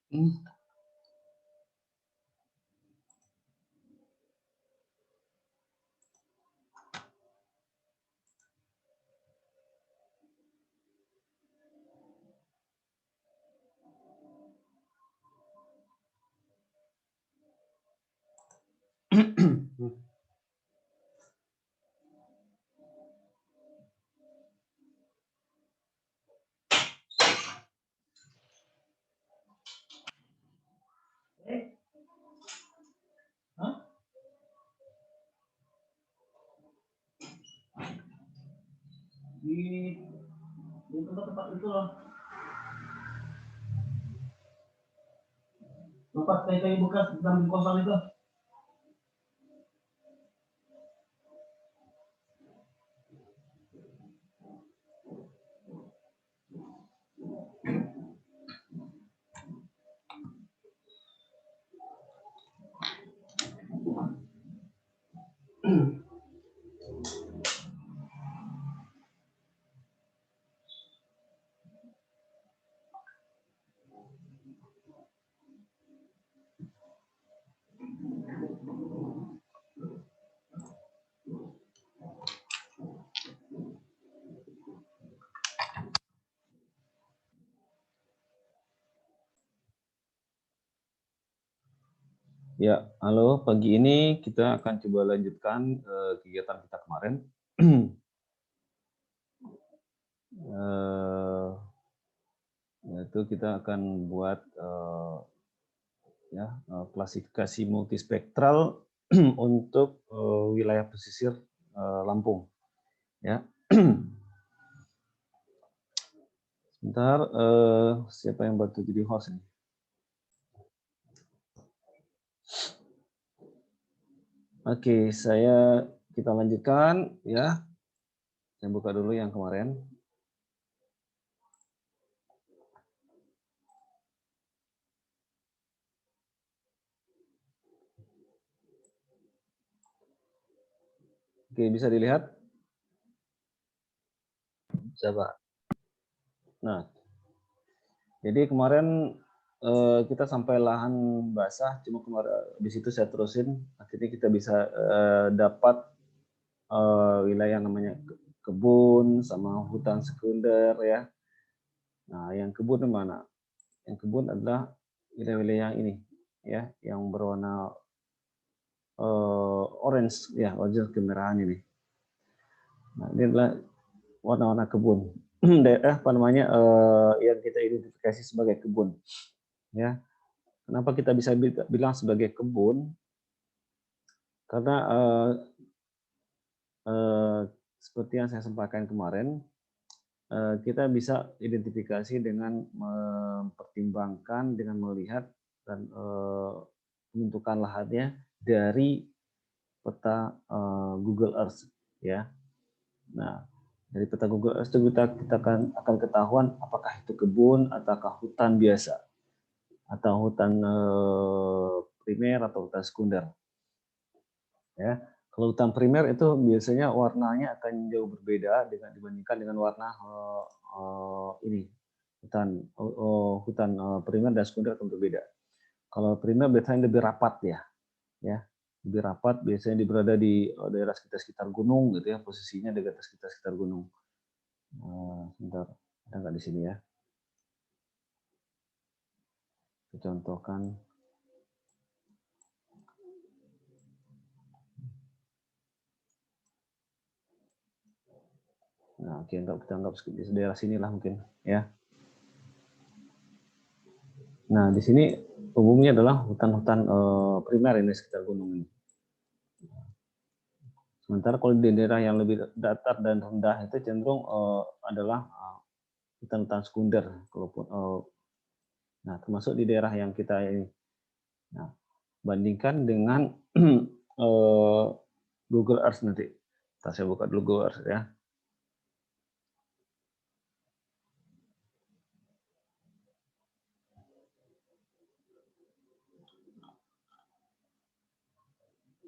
Di tempat-tempat itu loh, tempat kayu-kayu bekas dalam kosong itu. Ya, halo. Pagi ini kita akan coba lanjutkan kegiatan kita kemarin. Yaitu kita akan buat klasifikasi multispektral untuk wilayah pesisir Lampung. Ya. Sebentar, siapa yang bantu jadi host ini? Oke, kita lanjutkan ya. Saya buka dulu yang kemarin. Oke, bisa dilihat? Coba. Nah, jadi kemarin kita sampai lahan basah, cuma kemarin di situ saya terusin, akhirnya kita bisa dapat wilayah namanya kebun sama hutan sekunder ya. Nah, yang kebun di mana? Yang kebun adalah wilayah-wilayah yang ini ya, yang berwarna orange ya, orange kemerahan ini. Nah, ini adalah warna-warna kebun. Apa namanya yang kita identifikasi sebagai kebun. Ya. Kenapa kita bisa bilang sebagai kebun? Karena seperti yang saya sampaikan kemarin, kita bisa identifikasi dengan mempertimbangkan, dengan melihat dan menentukan lahannya dari peta Google Earth, ya. Nah, dari peta Google Earth itu kita akan ketahuan apakah itu kebun ataukah hutan biasa, atau hutan primer atau hutan sekunder. Ya, kalau hutan primer itu biasanya warnanya akan jauh berbeda dibandingkan dengan warna ini hutan primer dan sekunder akan berbeda. Kalau primer biasanya lebih rapat ya lebih rapat, biasanya berada di daerah sekitar gunung gitu ya, posisinya di atas sekitar gunung. Sebentar, ada nggak di sini ya? Contohkan. Nah, oke, kita anggap di daerah sinilah mungkin ya. Nah, di sini umumnya adalah hutan-hutan primer ini sekitar gunung ini. Sementara kalau di daerah yang lebih datar dan rendah itu cenderung adalah hutan-hutan sekunder, kalaupun nah termasuk di daerah yang kita ini. Nah, bandingkan dengan Google Earth nanti. Saya buka dulu Google Earth ya.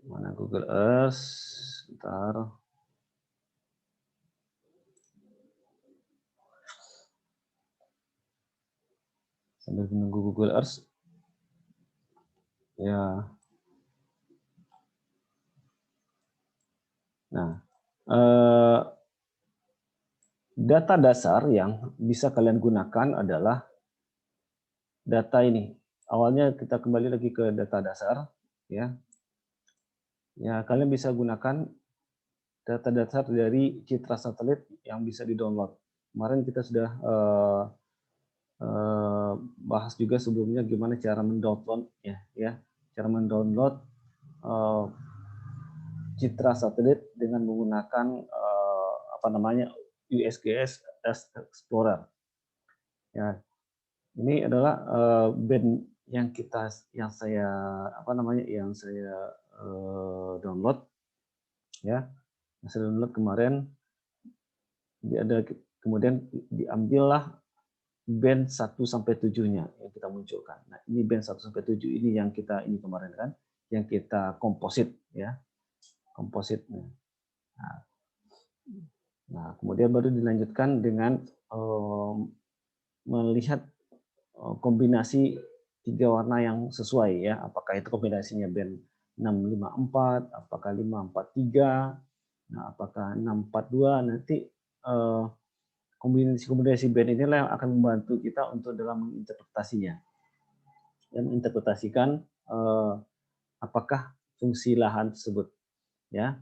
Mana Google Earth? Sebentar. Sambil menunggu Google Earth, Ya. Nah, data dasar yang bisa kalian gunakan adalah data ini. Awalnya kita kembali lagi ke data dasar, ya. Ya, kalian bisa gunakan data dasar dari citra satelit yang bisa di-download. Kemarin kita sudah bahas juga sebelumnya gimana cara mendownload ya, cara mendownload citra satelit dengan menggunakan apa namanya USGS Explorer. Ya, ini adalah band yang saya apa namanya yang saya download ya, yang saya download kemarin. Ada kemudian diambillah band 1 sampai 7-nya yang kita munculkan. Nah, ini band 1 sampai 7 ini yang kita ini kemarin kan, yang kita komposit ya, kompositnya. Nah, kemudian baru dilanjutkan dengan melihat kombinasi 3 warna yang sesuai ya, apakah itu kombinasinya band 654, apakah 543, nah apakah 642, nanti kombinasi band inilah yang akan membantu kita untuk dalam menginterpretasinya. Dan menginterpretasikan apakah fungsi lahan tersebut ya.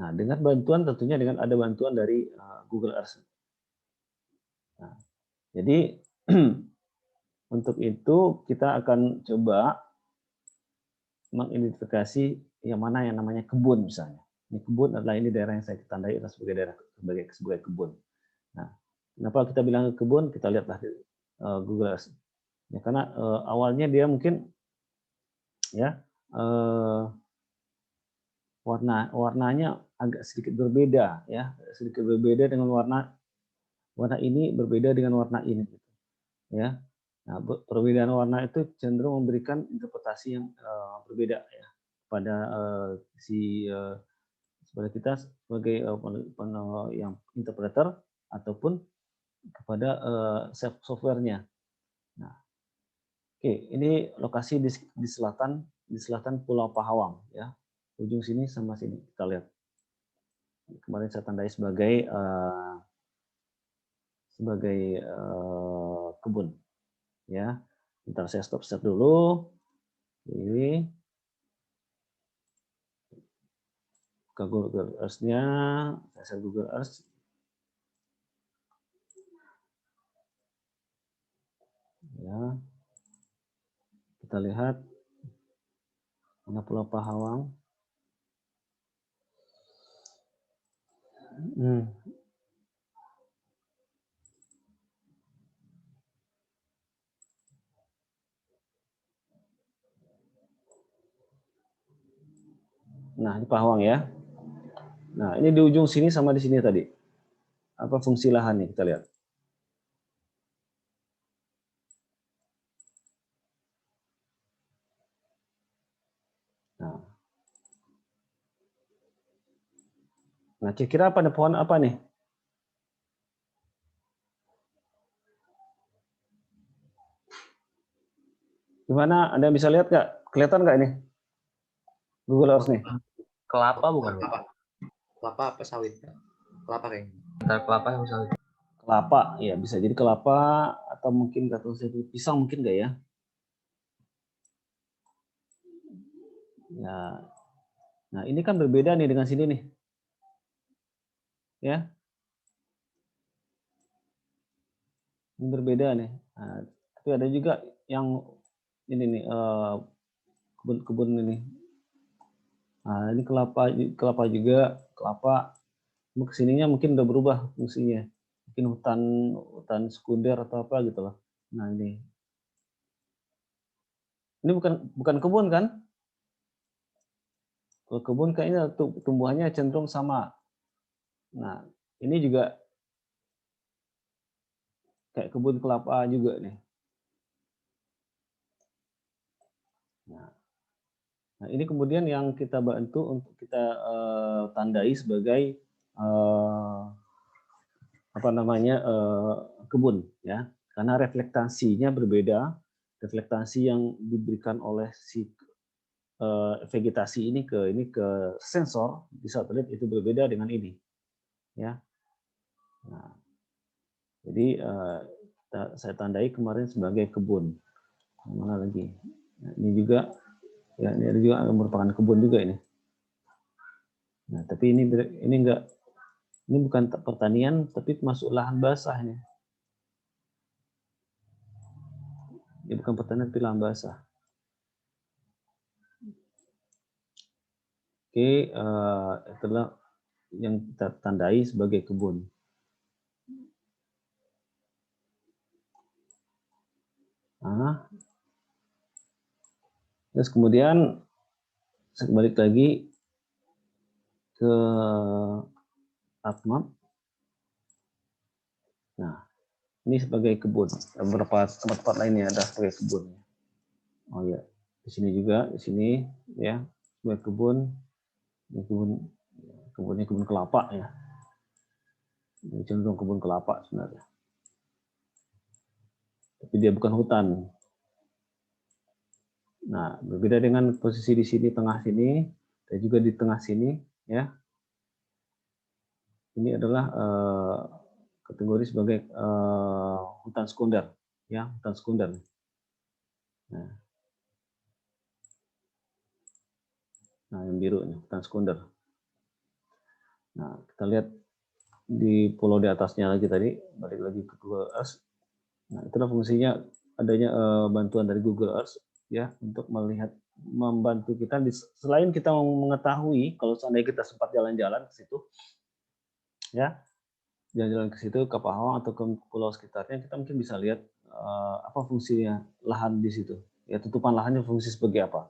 Nah, dengan bantuan tentunya dengan ada bantuan dari Google Earth. Nah, jadi untuk itu kita akan coba mengidentifikasi yang mana yang namanya kebun misalnya. Ini kebun adalah ini daerah yang saya tandai adalah sebagai daerah sebagai kebun. Nah, kenapa kita bilang kebun? Kita lihatlah di Google Earth. Ya, karena awalnya dia mungkin ya warnanya agak sedikit berbeda ya, sedikit berbeda dengan warna ini berbeda dengan warna ini gitu, ya. Nah, perbedaan warna itu cenderung memberikan interpretasi yang berbeda ya pada kepada kita sebagai yang interpreter ataupun kepada softwarenya. Nah, oke, ini lokasi di selatan Pulau Pahawang ya. Ujung sini sama sini kita lihat. Kemarin saya tandai sebagai kebun ya. Bentar saya stop dulu. Ini ke Google Earth-nya, saya Google Earth. Ya. Kita lihat mana Pulau Pahawang. Nah, di Pahawang ya. Nah, ini di ujung sini sama di sini tadi. Apa fungsi lahan nih kita lihat. Nah, kira-kira apa nih pohon apa nih? Gimana? Anda bisa lihat nggak? Kelihatan nggak ini? Google Earth nih. Kelapa bukan? Kelapa apa sawit? Kelapa kayaknya. Antara kelapa sama sawit. Kelapa, ya bisa jadi kelapa atau mungkin kata pisang mungkin nggak ya? Ya. Nah, ini kan berbeda nih dengan sini nih. Ya. Ini berbeda nih. Nah, tapi ada juga yang ini nih kebun-kebun ini. Nah, ini kelapa juga, kelapa. Kesininya mungkin udah berubah fungsinya. Mungkin hutan sekunder atau apa gitu loh. Nah, ini bukan kebun kan? Kalau kebun kayaknya tumbuhannya cenderung sama. Nah, ini juga kayak kebun kelapa juga nih. Nah, ini kemudian yang kita bantu untuk kita tandai sebagai apa namanya kebun ya, karena reflektasinya berbeda. Reflektasi yang diberikan oleh si vegetasi ini ke sensor di satelit itu berbeda dengan ini, ya. Nah, jadi saya tandai kemarin sebagai kebun. Mana lagi? Nah, ini juga, ya ini ada juga merupakan kebun juga ini. Nah, tapi ini enggak, ini bukan pertanian, tapi masuk lahan basah ini. Ini bukan pertanian, tapi lahan basah. Oke, itulah yang kita tandai sebagai kebun. Nah, terus kemudian saya balik lagi ke ArcMap. Nah, ini sebagai kebun. Beberapa tempat-tempat lainnya ada sebagai kebun. Oh ya, di sini juga, di sini ya sebagai kebun. Ini kebunnya kebun kelapa ya. Ini cenderung kebun kelapa sebenarnya. Tapi dia bukan hutan. Nah, berbeda dengan posisi di sini, tengah sini, dan juga di tengah sini, ya. Ini adalah kategori sebagai hutan sekunder, ya, hutan sekunder. Nah, yang biru ini hutan sekunder. Nah, kita lihat di pulau di atasnya lagi tadi, balik lagi ke Google Earth. Nah, itulah fungsinya adanya bantuan dari Google Earth, ya, untuk melihat, membantu kita selain kita mengetahui kalau seandainya kita sempat jalan-jalan ke situ, ya, jalan-jalan ke situ ke Pahawang atau ke pulau sekitarnya, kita mungkin bisa lihat apa fungsinya lahan di situ, ya, tutupan lahannya fungsi sebagai apa.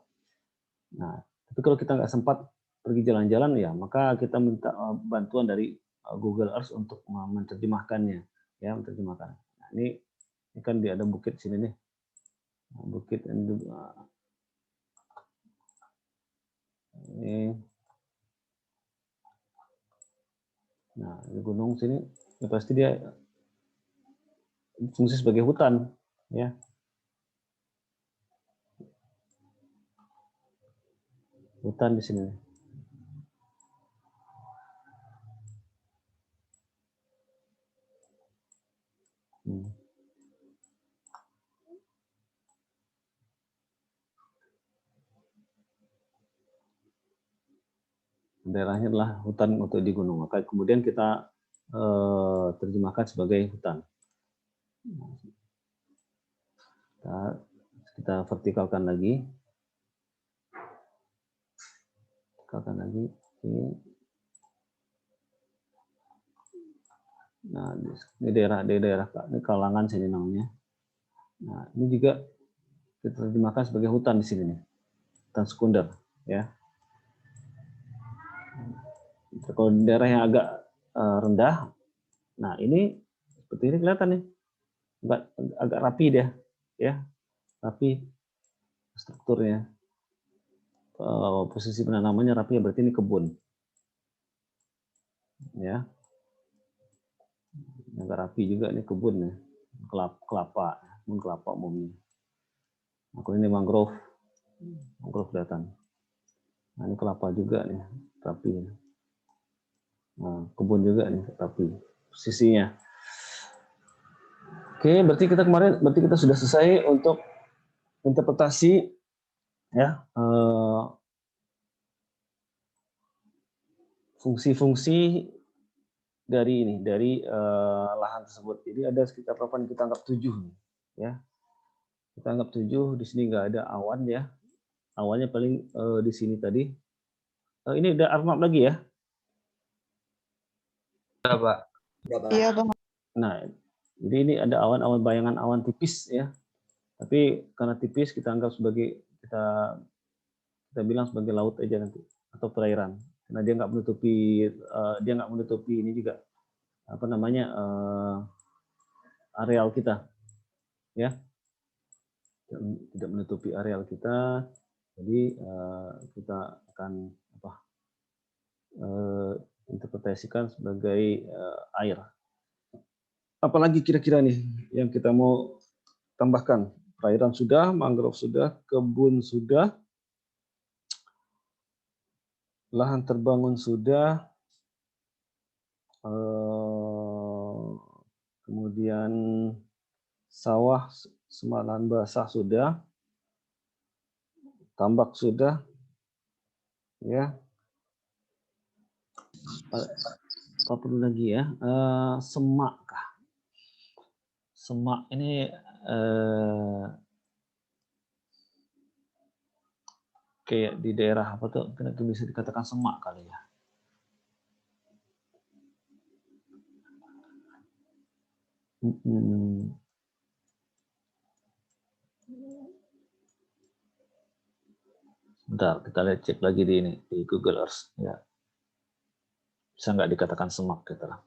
Nah, tapi kalau kita nggak sempat pergi jalan-jalan, ya, maka kita minta bantuan dari Google Earth untuk menerjemahkannya, ya, menerjemahkan. Nah, ini kan dia ada bukit sini nih, bukit ini. Nah, di gunung sini, ya pasti dia fungsi sebagai hutan, ya. Hutan di sini. Daerahnya adalah hutan untuk di gunung. Maka kemudian kita terjemahkan sebagai hutan. Kita vertikalkan lagi. Vertikalkan lagi. Nah, ini daerah ini Kalangan sini namanya. Nah, ini juga kita terjemahkan sebagai hutan di sini nih. Hutan sekunder, ya. Kalau daerah yang agak rendah, nah ini seperti ini kelihatan nih, agak rapi dia, ya, rapi strukturnya, posisi penanamannya rapi, berarti ini kebun, ya, agak rapi juga ini kebun ya, kelapa umumnya. Nah, ini mangrove kelihatan. Nah, ini kelapa juga nih, rapi. Nah, kebun juga nih, rapi posisinya. Oke, berarti kita sudah selesai untuk interpretasi, ya, fungsi-fungsi dari lahan tersebut. Jadi ada sekitar berapa nih, kita anggap 7, ya. Kita anggap 7, di sini nggak ada awan, ya. Awannya paling di sini tadi. Ini ada ArcMap lagi ya. Iya, Bang. Nah, jadi ini ada awan-awan, bayangan awan tipis, ya. Tapi karena tipis kita anggap sebagai, kita bilang sebagai laut aja nanti, atau perairan. Karena dia nggak menutupi ini juga, apa namanya, areal kita, ya, tidak menutupi areal kita. Jadi kita akan interpretasikan sebagai air. Apalagi kira-kira nih yang kita mau tambahkan? Perairan sudah, mangrove sudah, kebun sudah, lahan terbangun sudah, kemudian sawah, lahan basah sudah, tambak sudah, ya. Apa perlu lagi ya? Semak kah? Semak ini kayak di daerah apa tuh? Mungkin bisa dikatakan semak kali ya. Bentar, kita lihat cek lagi di ini di Google Earth ya. Bisa nggak dikatakan semak gitu lah.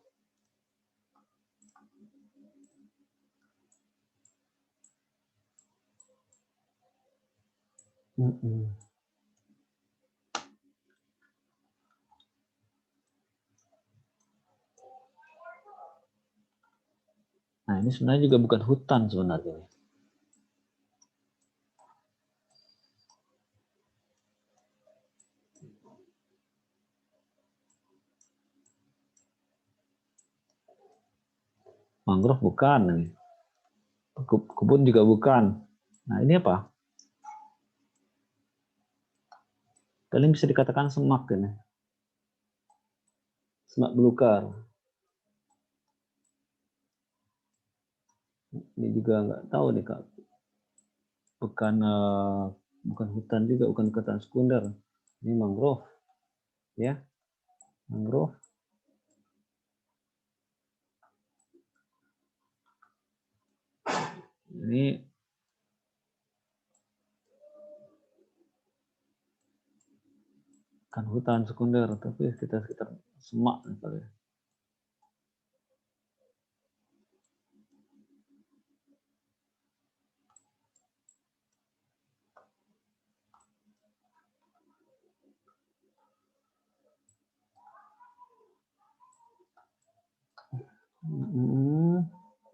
Nah, ini sebenarnya juga bukan hutan sebenarnya. Mangrove bukan. Kebun juga bukan. Nah, ini apa? Kalian bisa dikatakan semak ini. Semak belukar. Ini juga nggak tahu nih Kak. Bukan hutan juga, bukan hutan sekunder. Ini mangrove. Ya. Mangrove. Ini kan hutan sekunder, tapi sekitar semak misalnya.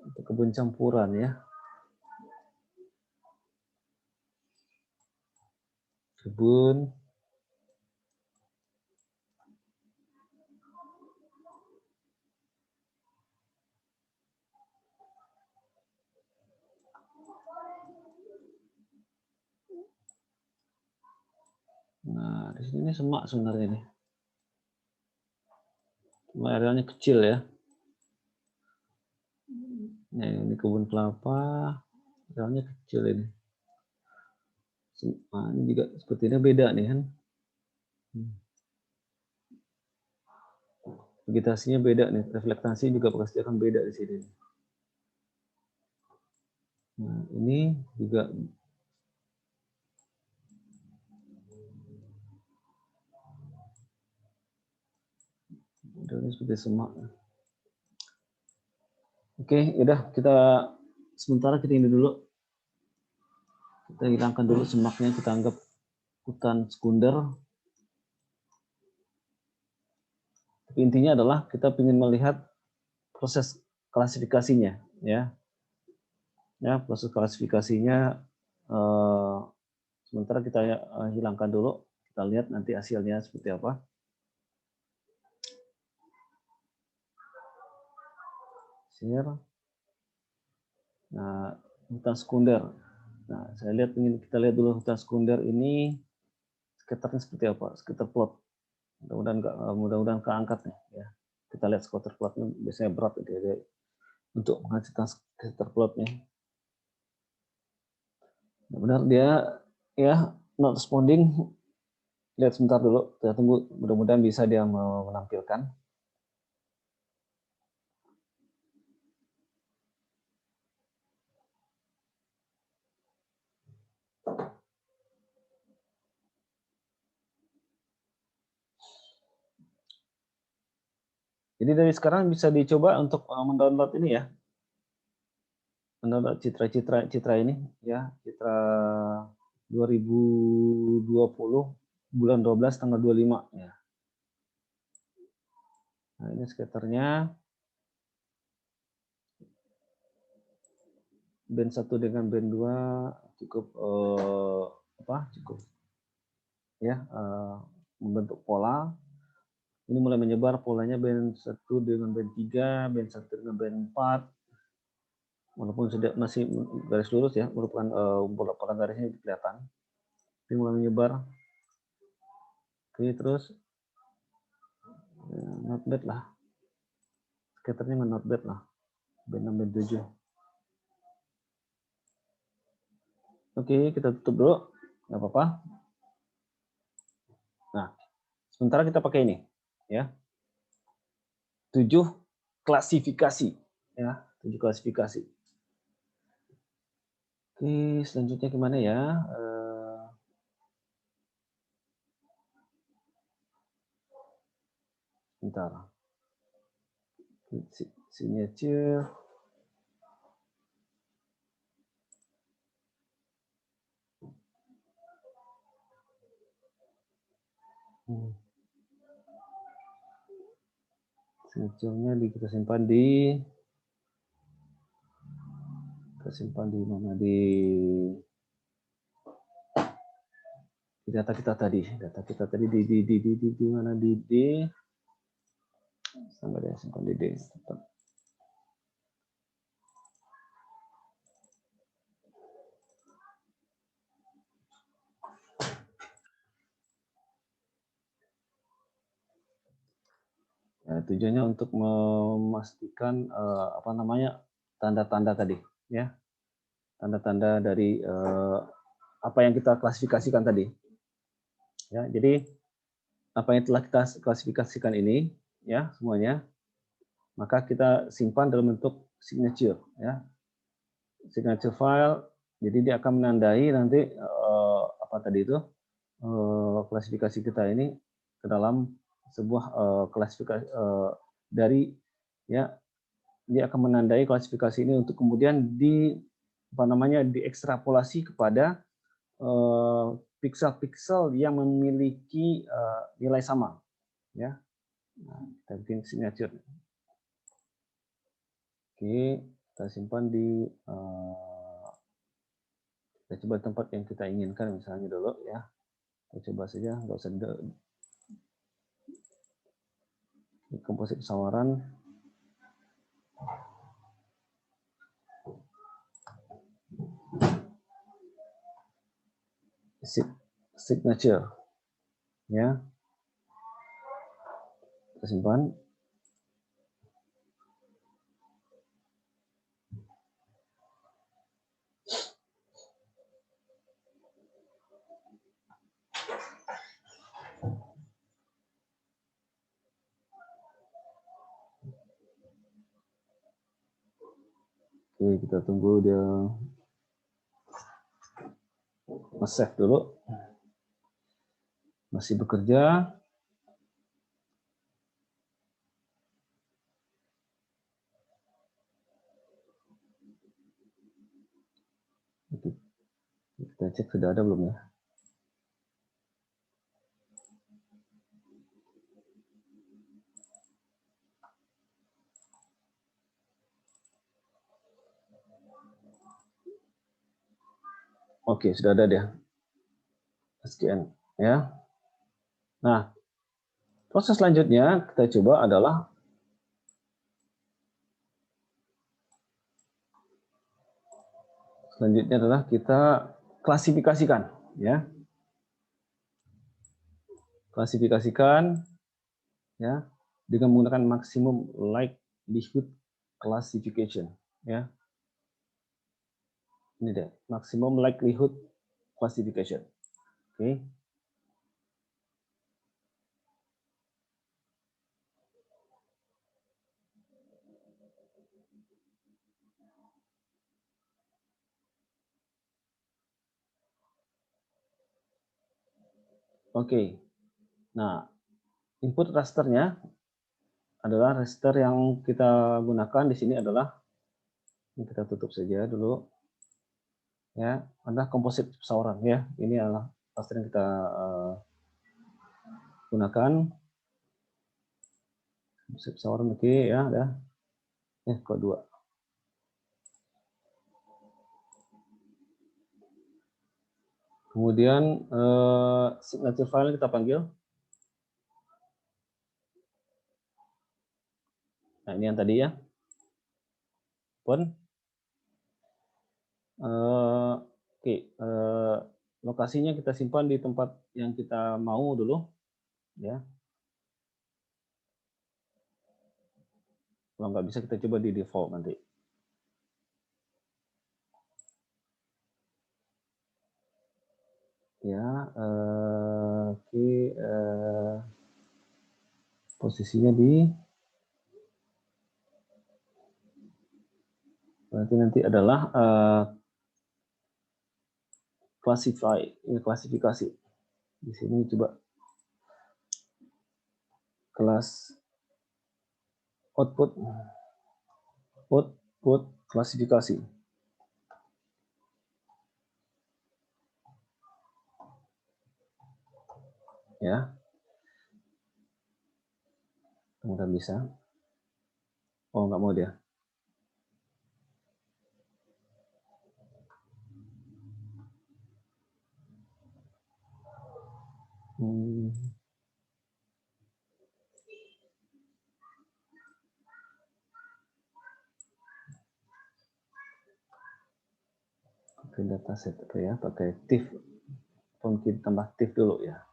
Untuk kebun campuran ya. Kebun. Nah, di sini semak sebenarnya nih. Cuma arealnya kecil ya. Nah, ini kebun kelapa, arealnya kecil ini. Nah, ini juga sepertinya beda nih kan. Vegetasinya beda nih, reflektasi juga pasti akan beda di sini. Nah, ini juga modelnya seperti semak. Oke, udah kita sementara kita ini dulu. Kita hilangkan dulu semaknya, kita anggap hutan sekunder. Tapi intinya adalah kita ingin melihat proses klasifikasinya, ya. Ya, proses klasifikasinya sementara kita hilangkan dulu, kita lihat nanti hasilnya seperti apa. Share. Nah, hutan sekunder. Nah, kita lihat dulu hutan sekunder ini sekitarnya seperti apa, sekitar plot. Mudah-mudahan keangkat nih, ya. Kita lihat scatter plotnya biasanya berat ya, untuk menghasilkan scatter plotnya. Benar dia ya not responding. Lihat sebentar dulu, kita tunggu, mudah-mudahan bisa dia menampilkan. Jadi dari sekarang bisa dicoba untuk mendownload ini ya. Mendownload citra ini ya, citra 2020 bulan 12 tanggal 25 ya. Nah, ini skaternya. Band 1 dengan band 2 cukup cukup ya membentuk pola. Ini mulai menyebar, polanya band 1 dengan band 3, band 1 dengan band 4. Walaupun sudah masih garis lurus ya, merupakan pola garisnya kelihatan. Ini mulai menyebar. Oke, terus not bad lah. Scatternya not bad lah. Band 6, band 7. Oke, kita tutup dulu. Nggak apa-apa. Nah, sementara kita pakai ini. Ya. 7 klasifikasi. Ya, 7 klasifikasi. Oke, selanjutnya gimana ya? Bentar. Signature. Signature-nya kita simpan di mana, di data kita tadi di mana, di D sampai dia simpan di D. Ya, tujuannya untuk memastikan apa namanya, tanda-tanda tadi ya, tanda-tanda dari apa yang kita klasifikasikan tadi ya. Jadi apa yang telah kita klasifikasikan ini ya semuanya, maka kita simpan dalam bentuk signature ya, signature file. Jadi dia akan menandai nanti apa tadi itu klasifikasi kita ini ke dalam sebuah klasifikasi dari ya, dia akan menandai klasifikasi ini untuk kemudian diekstrapolasi kepada pixel-pixel yang memiliki nilai sama ya. Nah, kita bikin signature. Oke, kita simpan di kita coba tempat yang kita inginkan misalnya dulu ya. Kita coba saja, nggak usah di komposit pesawaran. Signature ya, kita simpan. Oke, kita tunggu dia nge-save dulu, masih bekerja. Kita cek sudah ada belum ya. Oke, sudah ada dia. SKN ya. Nah, proses selanjutnya kita coba adalah kita klasifikasikan ya. Klasifikasikan ya dengan menggunakan maximum likelihood classification ya. Ini deh, maximum likelihood classification. Oke. Oke. Nah, input rasternya adalah raster yang kita gunakan di sini adalah, ini kita tutup saja dulu ya, adalah komposit pesawaran ya. Ini adalah raster yang kita gunakan. Komposit pesawaran, oke ya, udah. Kode 2. Kemudian signature file kita panggil Nah, ini yang tadi ya. Pun oke, lokasinya kita simpan di tempat yang kita mau dulu, ya. Kalau nggak bisa kita coba di default nanti. Ya, oke, posisinya di berarti nanti adalah klasifikasi. Di sini coba kelas output klasifikasi. Ya. Kemudian bisa. Oh, nggak mau dia. Pakai dataset apa ya? Pakai TIFF. Mungkin tambah TIFF dulu ya.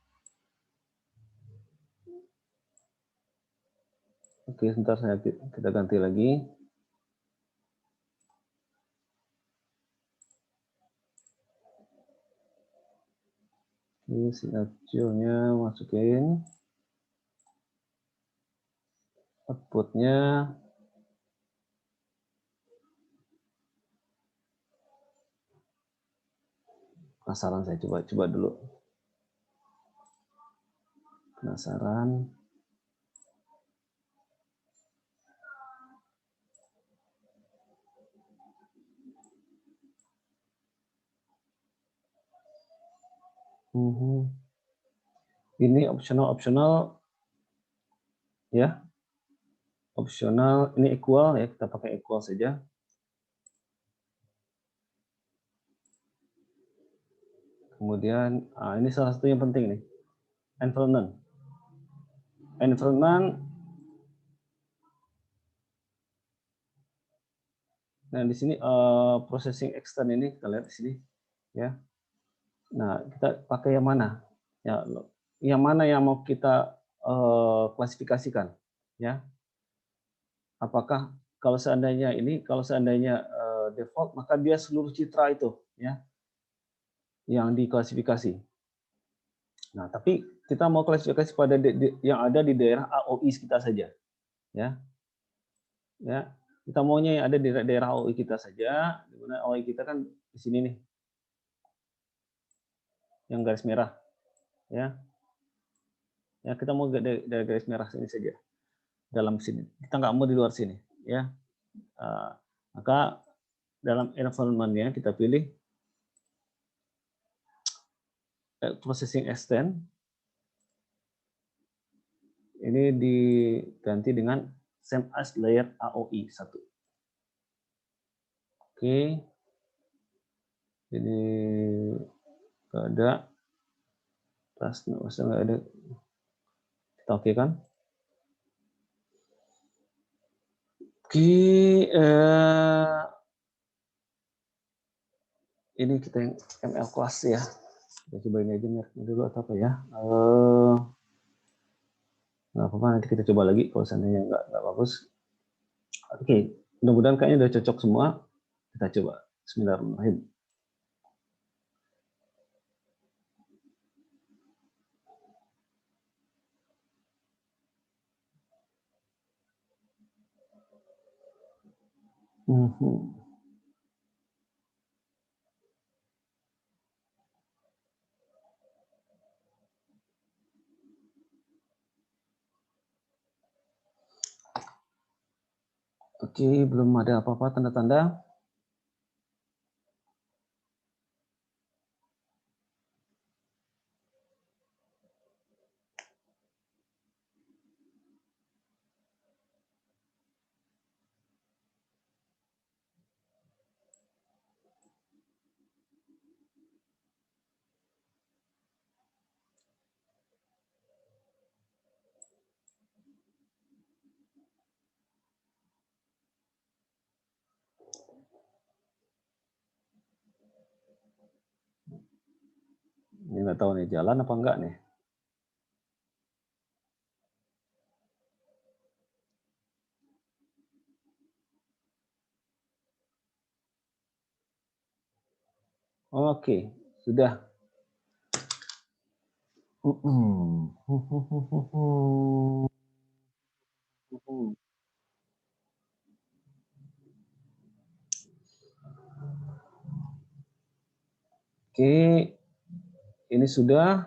Oke, sebentar kita ganti lagi. Ini signature-nya masukin. Output-nya penasaran, saya coba dulu. Penasaran. Ini opsional ya. Opsional ini equal ya, kita pakai equal saja. Kemudian ini salah satu yang penting nih. Environment. Nah, di sini processing extend ini kita lihat di sini ya. Nah, kita pakai yang mana? Ya, yang mana yang mau kita klasifikasikan ya? Apakah kalau seandainya default, maka dia seluruh citra itu ya yang diklasifikasi. Nah, tapi kita mau klasifikasi pada yang ada di daerah AOI kita saja ya. Ya, kita maunya yang ada di daerah AOI kita saja, di mana AOI kita kan di sini nih. Yang garis merah ya. Ya, kita mau dari garis merah sini saja. Dalam sini. Kita nggak mau di luar sini ya. Maka dalam environment-nya kita pilih processing extend. Ini diganti dengan same as layer AOI 1. Oke. Ini nggak ada. Nggak ada. Kita oke kan? Oke. Ini kita yang ML class ya. Kita coba ini aja dulu atau apa ya. Nggak apa-apa, nanti kita coba lagi kalau seandainya nggak bagus. Oke, mudah-mudahan kayaknya udah cocok semua. Kita coba. Bismillahirrahmanirrahim. Oke, belum ada apa-apa tanda-tanda. Ini nggak tahu nih jalan apa enggak nih. Oke, sudah. Oke, ini sudah.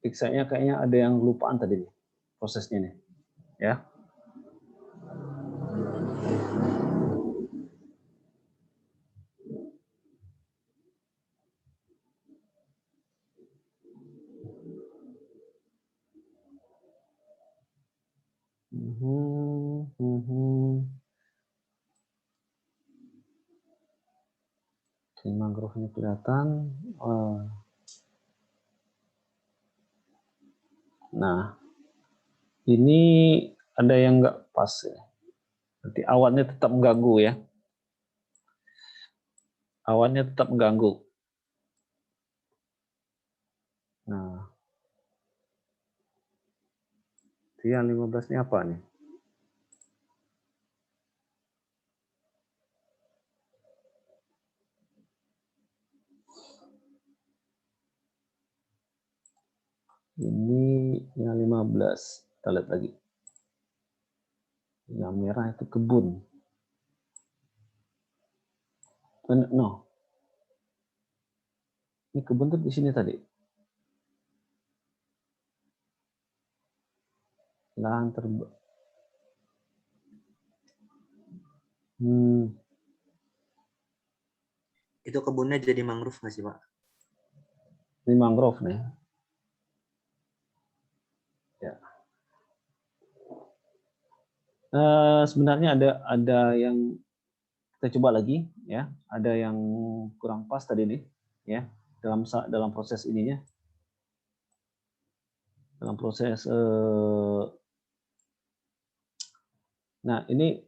Piksanya kayaknya ada yang lupaan tadi nih, prosesnya nih, ya. Oke, mangrove-nya kelihatan. Nah, ini ada yang nggak pas ya. Berarti awannya tetap mengganggu ya. Awannya tetap mengganggu. Nah, yang 15 ini apa nih? Ini yang 15. Kita lihat lagi. Yang merah itu kebun. No. Ini kebun tuh di sini tadi. Lahan terbuka. Itu kebunnya jadi mangrove nggak sih, Pak? Ini mangrove nih. Ya. Sebenarnya ada yang kita coba lagi ya, ada yang kurang pas tadi nih ya dalam proses ininya, dalam proses nah ini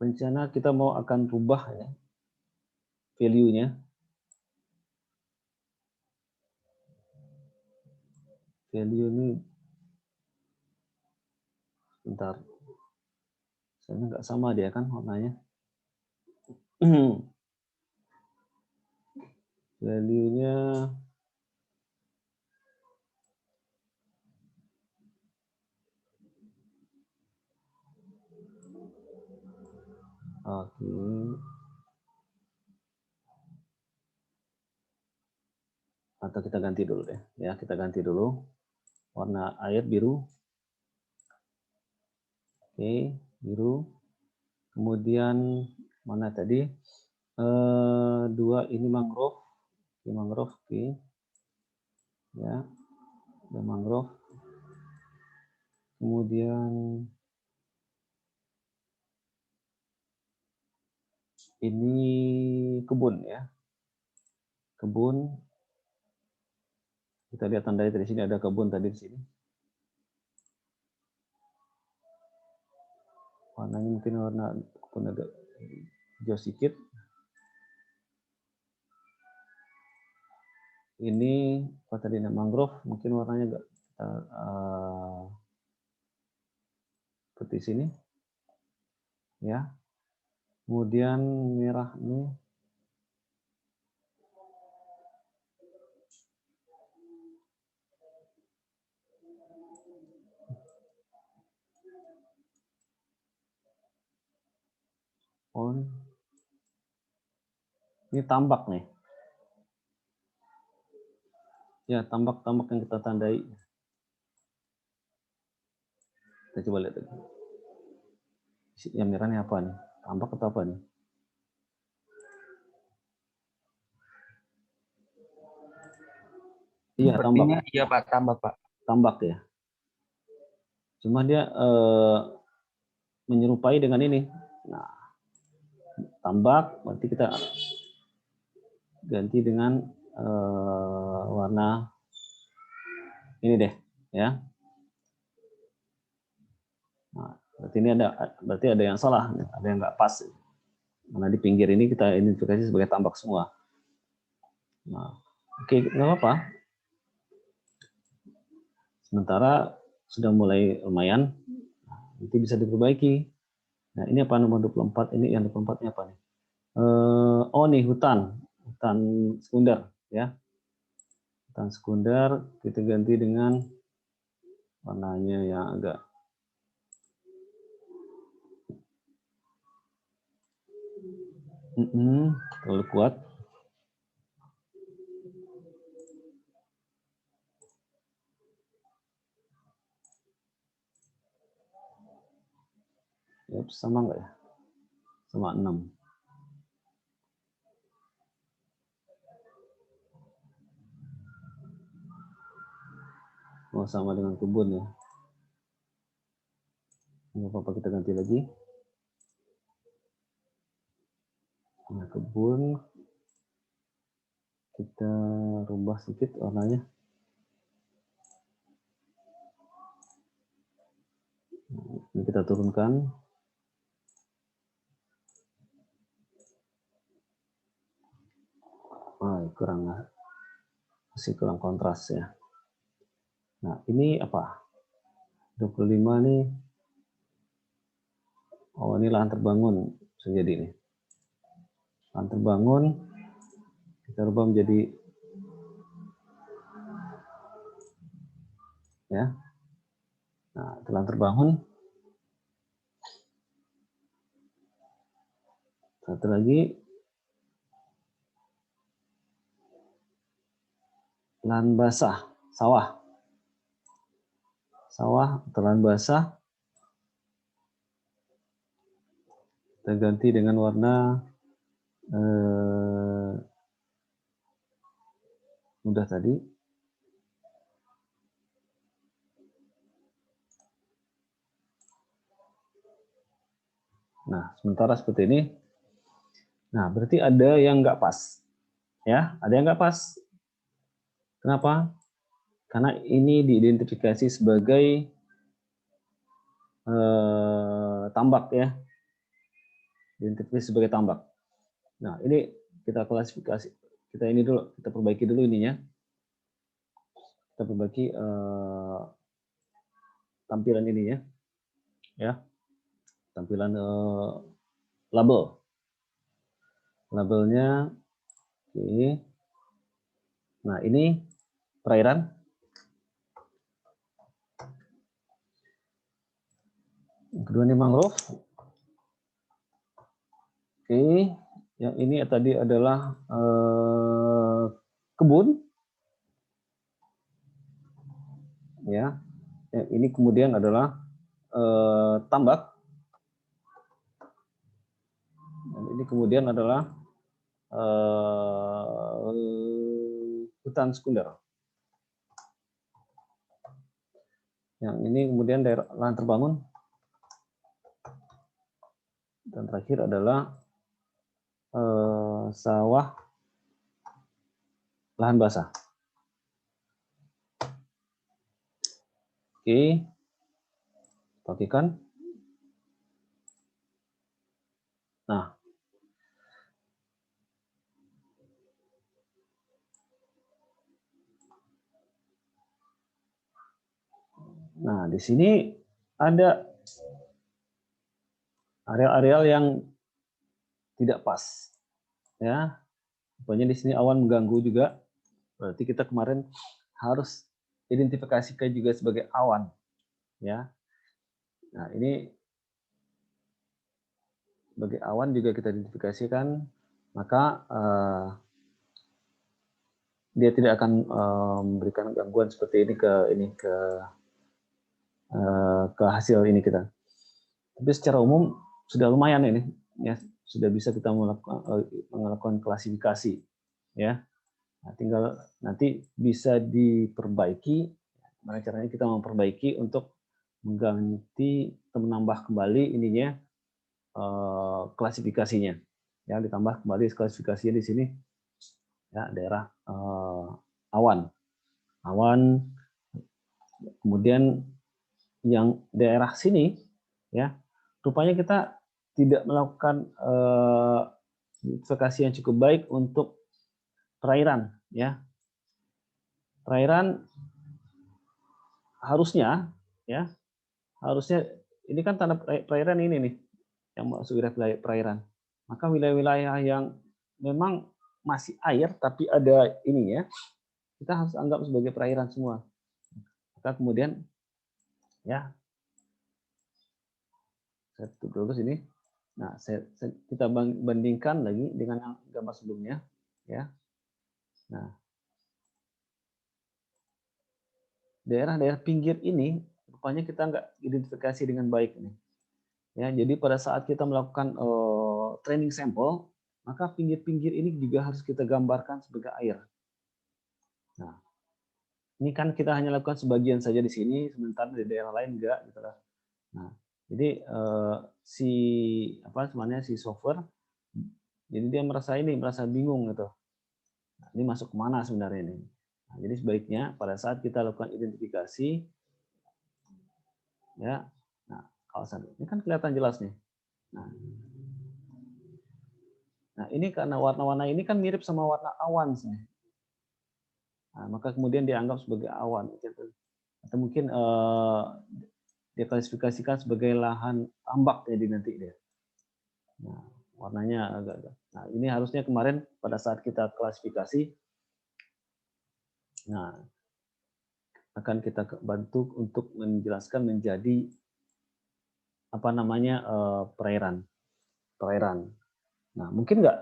rencana kita mau akan rubah ya value-nya. Value ini bentar. Soalnya nggak sama dia kan warnanya. Value-nya oke. Atau kita ganti dulu deh ya, kita ganti dulu warna air biru. Oke, biru. Kemudian mana tadi? 2 ini mangrove. Oke, mangrove, oke. Ya, ada mangrove. Kemudian ini kebun ya. Kebun. Kita lihat tandanya dari sini ada kebun tadi di sini. Warnanya mungkin warna kebun agak hijau sedikit. Ini apa tadi mangrove, mungkin warnanya agak seperti sini. Ya. Kemudian merah ini ini tambak nih. Ya, tambak-tambak yang kita tandai. Kita coba lihat lagi. Yang merahnya apa nih? Tambak atau apa nih? Iya, tambak. Iya, Pak, tambak, Pak. Tambak ya. Cuma dia menyerupai dengan ini. Nah, tambak berarti kita ganti dengan warna ini deh, ya. Nah, berarti ini berarti ada yang salah, ada yang nggak pas. Mana di pinggir ini kita identifikasi sebagai tambak semua. Nah, oke, nggak apa-apa. Sementara sudah mulai lumayan, nanti bisa diperbaiki. Nah, ini apa nomor 24? Ini yang 24-nya apa nih? Oh nih, hutan sekunder ya. Hutan sekunder kita ganti dengan warnanya yang agak terlalu kuat. Ya, sama nggak ya? Sama 6. Oh, sama dengan kebun ya. Nggak apa-apa, kita ganti lagi. Nah, kebun kita rubah sedikit warnanya. Ini kita turunkan. Masih kurang kontras ya. Nah, ini apa? 25 nih. Oh, ini lahan terbangun bisa jadi nih. Lahan terbangun kita rubah menjadi ya. Nah, lahan terbangun. Satu lagi lahan basah, sawah. Sawah atau lahan basah kita ganti dengan warna mudah tadi. Nah, sementara seperti ini. Nah, berarti ada yang nggak pas. Ya, ada yang nggak pas. Kenapa? Karena ini diidentifikasi sebagai tambak ya. Identifikasi sebagai tambak. Nah, ini kita klasifikasi. Kita perbaiki dulu ininya. Kita perbaiki tampilan ini ya. Ya. Tampilan label. Labelnya oke. Nah, ini perairan. Yang kedua ini mangrove. Oke, yang ini tadi adalah kebun. Ya. Yang ini kemudian adalah tambak. Dan ini kemudian adalah hutan sekunder. Yang ini kemudian daerah lahan terbangun. Dan terakhir adalah sawah lahan basah. Oke, perhatikan. Nah, di sini ada areal-areal yang tidak pas. Ya, pokoknya di sini awan mengganggu juga. Berarti kita kemarin harus identifikasikan juga sebagai awan. Ya. Nah, ini sebagai awan juga kita identifikasikan, maka dia tidak akan memberikan gangguan seperti ini ke hasil ini kita. Tapi secara umum sudah lumayan ini, ya sudah bisa kita melakukan klasifikasi, ya. Nah, tinggal nanti bisa diperbaiki. Bagaimana caranya kita memperbaiki untuk mengganti atau menambah kembali ininya klasifikasinya, ya ditambah kembali klasifikasinya di sini, ya daerah awan, kemudian yang daerah sini, ya rupanya kita tidak melakukan identifikasi yang cukup baik untuk perairan, ya. Perairan harusnya, ya, harusnya ini kan tanah perairan ini nih yang masuk wilayah perairan. Maka wilayah-wilayah yang memang masih air tapi ada ini ya, kita harus anggap sebagai perairan semua. Maka kemudian ya saya tutup terus ini. Nah, kita bandingkan lagi dengan yang gambar sebelumnya, ya. Nah, daerah-daerah pinggir ini rupanya kita nggak identifikasi dengan baik nih. Ya, jadi pada saat kita melakukan training sampel, maka pinggir-pinggir ini juga harus kita gambarkan sebagai air. Nah, ini kan kita hanya lakukan sebagian saja di sini, sementara di daerah lain enggak, gitu lah. Nah, jadi si software, jadi dia merasa bingung gitu. Nah, ini masuk kemana sebenarnya ini? Nah, jadi sebaiknya pada saat kita lakukan identifikasi, ya, nah kawasan ini kan kelihatan jelas nih. Nah, ini karena warna-warna ini kan mirip sama warna awan sih. Nah, maka kemudian dianggap sebagai awan, gitu. Atau mungkin diklasifikasikan sebagai lahan tambak jadi nanti dia. Nah, warnanya agak. Nah, ini harusnya kemarin pada saat kita klasifikasi, nah akan kita bantu untuk menjelaskan menjadi apa namanya perairan. Nah, mungkin nggak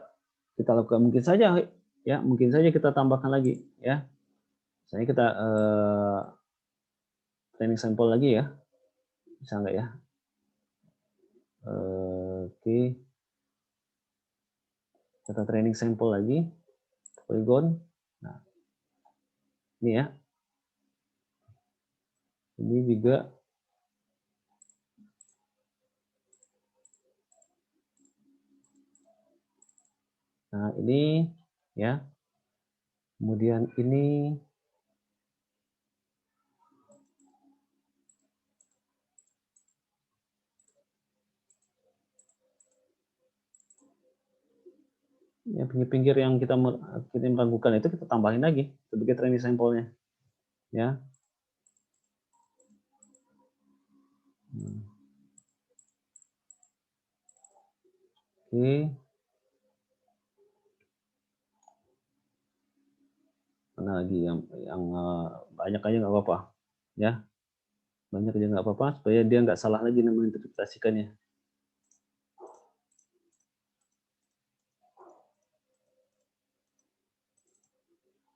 kita lakukan, mungkin saja ya, mungkin saja kita tambahkan lagi ya. Misalnya kita training sampel lagi ya, bisa nggak ya? Oke, kita training sampel lagi, polygon. Nah, ini ya, ini juga. Nah, ini ya, kemudian ini ya, pinggir-pinggir yang kita meragukan itu kita tambahin lagi sebagai training sampelnya ya. Oke, mana lagi yang banyak aja nggak apa-apa ya, banyak aja nggak apa-apa supaya dia nggak salah lagi menginterpretasikannya.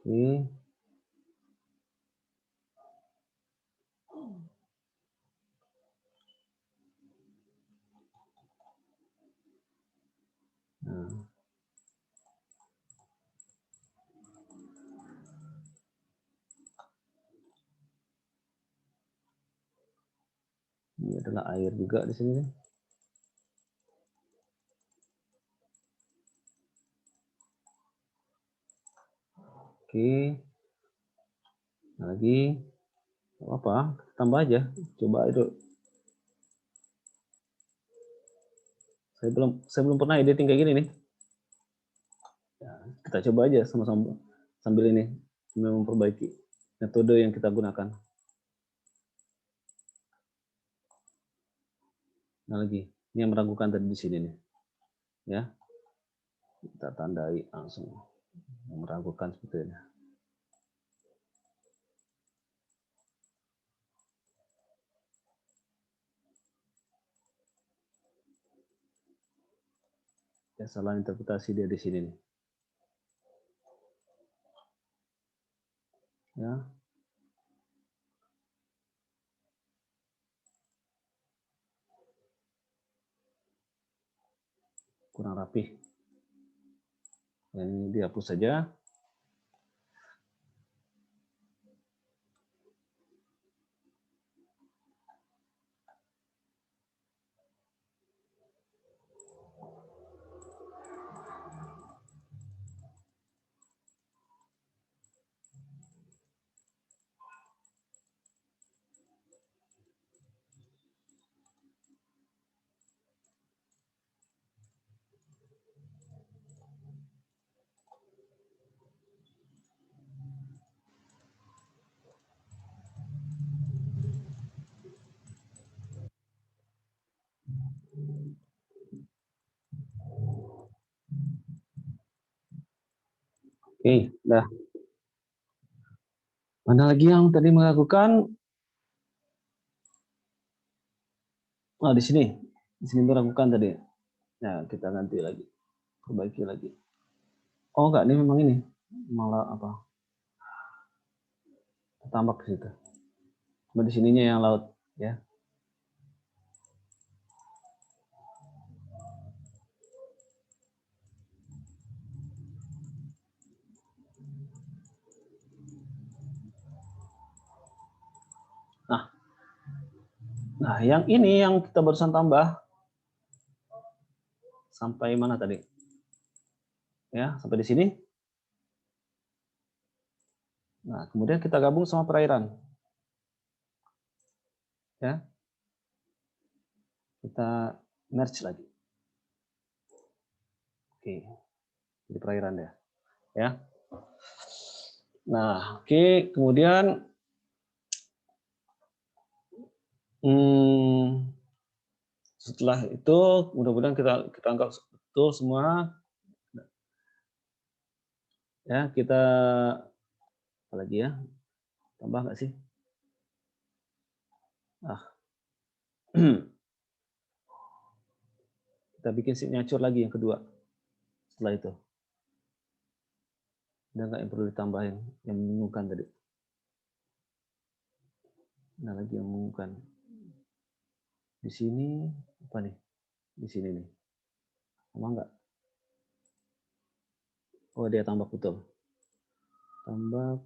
Oke. Nah. Ini adalah air juga di sini. Oke. Nah, lagi apa? Tambah aja. Coba itu. Saya belum pernah editing kayak gini nih. Ya, kita coba aja sama-sama sambil ini memperbaiki metode yang kita gunakan. Nah, lagi ini yang meragukan tadi di sini nih. Ya. Kita tandai langsung yang meragukan seperti ini. Ya, salah interpretasi dia di sini nih. Ya. Kurang rapi. Yang ini dihapus saja. Oke, dah. Mana lagi yang tadi melakukan? Oh, di sini. Di sini meragukan tadi. Nah, kita ganti lagi. Perbaiki lagi. Oh, enggak, ini memang ini. Malah apa? Tambah ke situ. Cuma di sininya yang laut, ya. Nah, yang ini yang kita barusan tambah sampai mana tadi? Ya, sampai di sini. Nah, kemudian kita gabung sama perairan. Ya. Kita merge lagi. Oke. Jadi perairan ya. Ya. Nah, oke, kemudian setelah itu mudah-mudahan kita anggap betul semua. Ya, kita apa lagi ya? Tambah nggak sih? Kita bikin signature lagi yang kedua. Setelah itu. Ada nggak yang perlu ditambahin? Yang membingungkan tadi. Ada lagi yang membingungkan. Di sini apa nih? Di sini nih. Sama nggak? Oh, dia tambah betul. Tambah.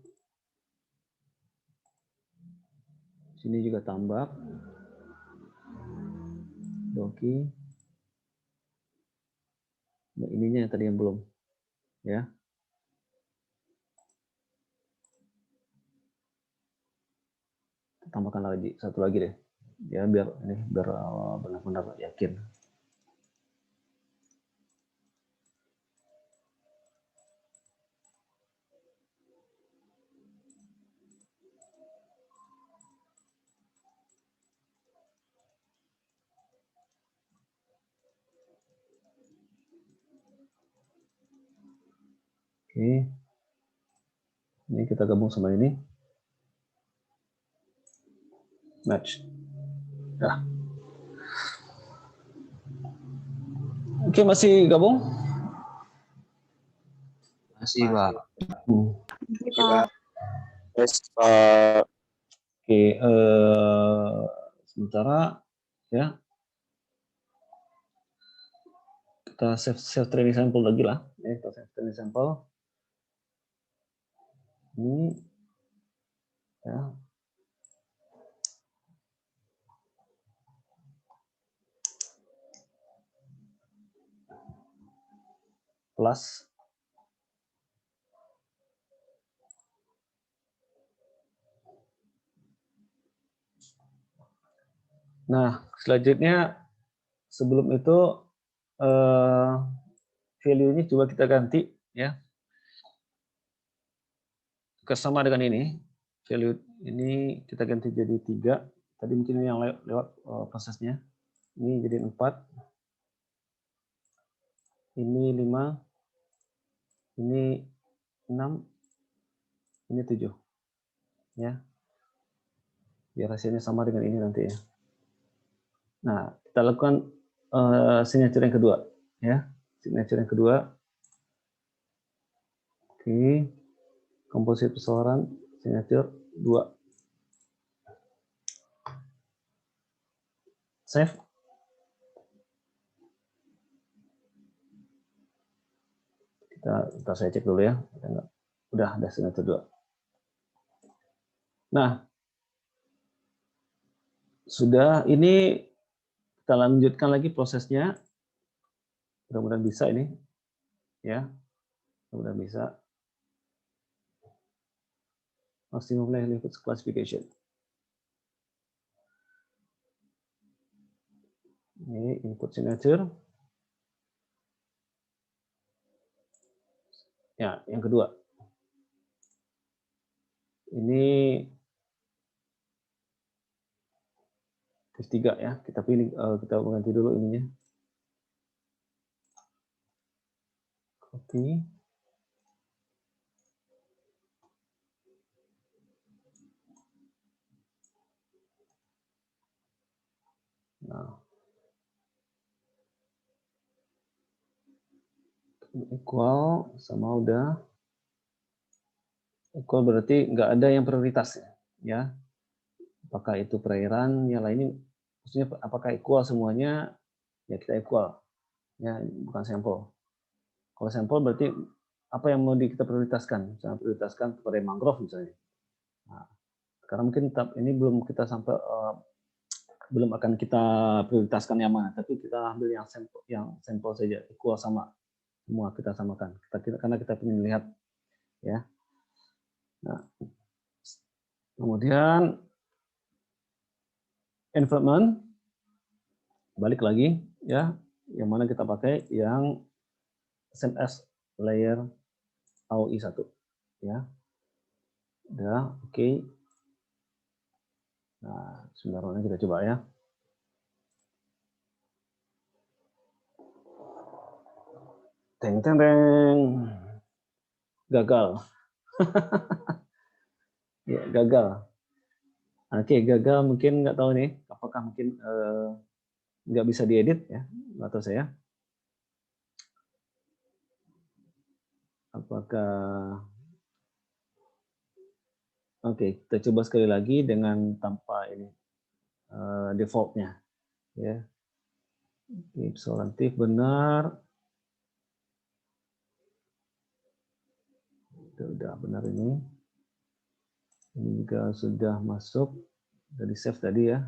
Sini juga tambah. Doki. Nah, ininya tadi yang belum. Ya. Tambahkan lagi satu lagi deh. Ya, biar benar-benar yakin. Oke. Ini kita gabung sama ini. Match. Dah. Oke, masih gabung? Masih, Pak. Oke, sementara ya kita save training sample lagi lah. Ya, kita save training sample. Ini ya. Plus. Nah, selanjutnya sebelum itu value-nya coba kita ganti ya. Sama dengan ini. Value ini kita ganti jadi 3. Tadi mungkin ini yang lewat prosesnya. Ini jadi 4. Ini 5. Ini 6. Ini 7. Ya. Biar hasilnya sama dengan ini nanti ya. Nah, kita lakukan signature yang kedua ya. Signature yang kedua. Oke. Komposisi perseorangan signature 2. Save. Kita saya cek dulu ya. Udah ada signature 2. Nah, sudah ini kita lanjutkan lagi prosesnya. Mudah-mudahan bisa ini. Ya. Mudah-mudahan bisa. Maximum likelihood classification. Ini input signature. Ya, yang kedua. Ini 3 ya. Kita pilih, kita ganti dulu ininya. Copy. Nah, equal sama udah. Equal berarti nggak ada yang prioritas ya. Apakah itu perairan, yang lainnya, maksudnya apakah equal semuanya, ya kita equal, ya bukan sampel. Kalau sampel berarti apa yang mau kita prioritaskan? Misalnya prioritaskan kepada mangrove misalnya. Nah, karena mungkin ini belum kita sampai belum akan kita prioritaskan yang mana, tapi kita ambil yang sampel saja, equal sama semua kita samakan. Karena kita ingin lihat ya. Nah, kemudian environment, balik lagi ya, yang mana kita pakai yang SMS layer AOI 1 ya. Udah oke. Okay. Nah, sebenarnya kita coba ya. Teng teng teng. Gagal. Ya, gagal. Oke, gagal mungkin nggak tahu nih, apakah mungkin nggak bisa diedit ya, nggak tahu saya. Apakah Oke, kita coba sekali lagi dengan tanpa ini defaultnya ya. Substantif benar. Sudah benar ini. Ini juga sudah masuk dari save tadi ya.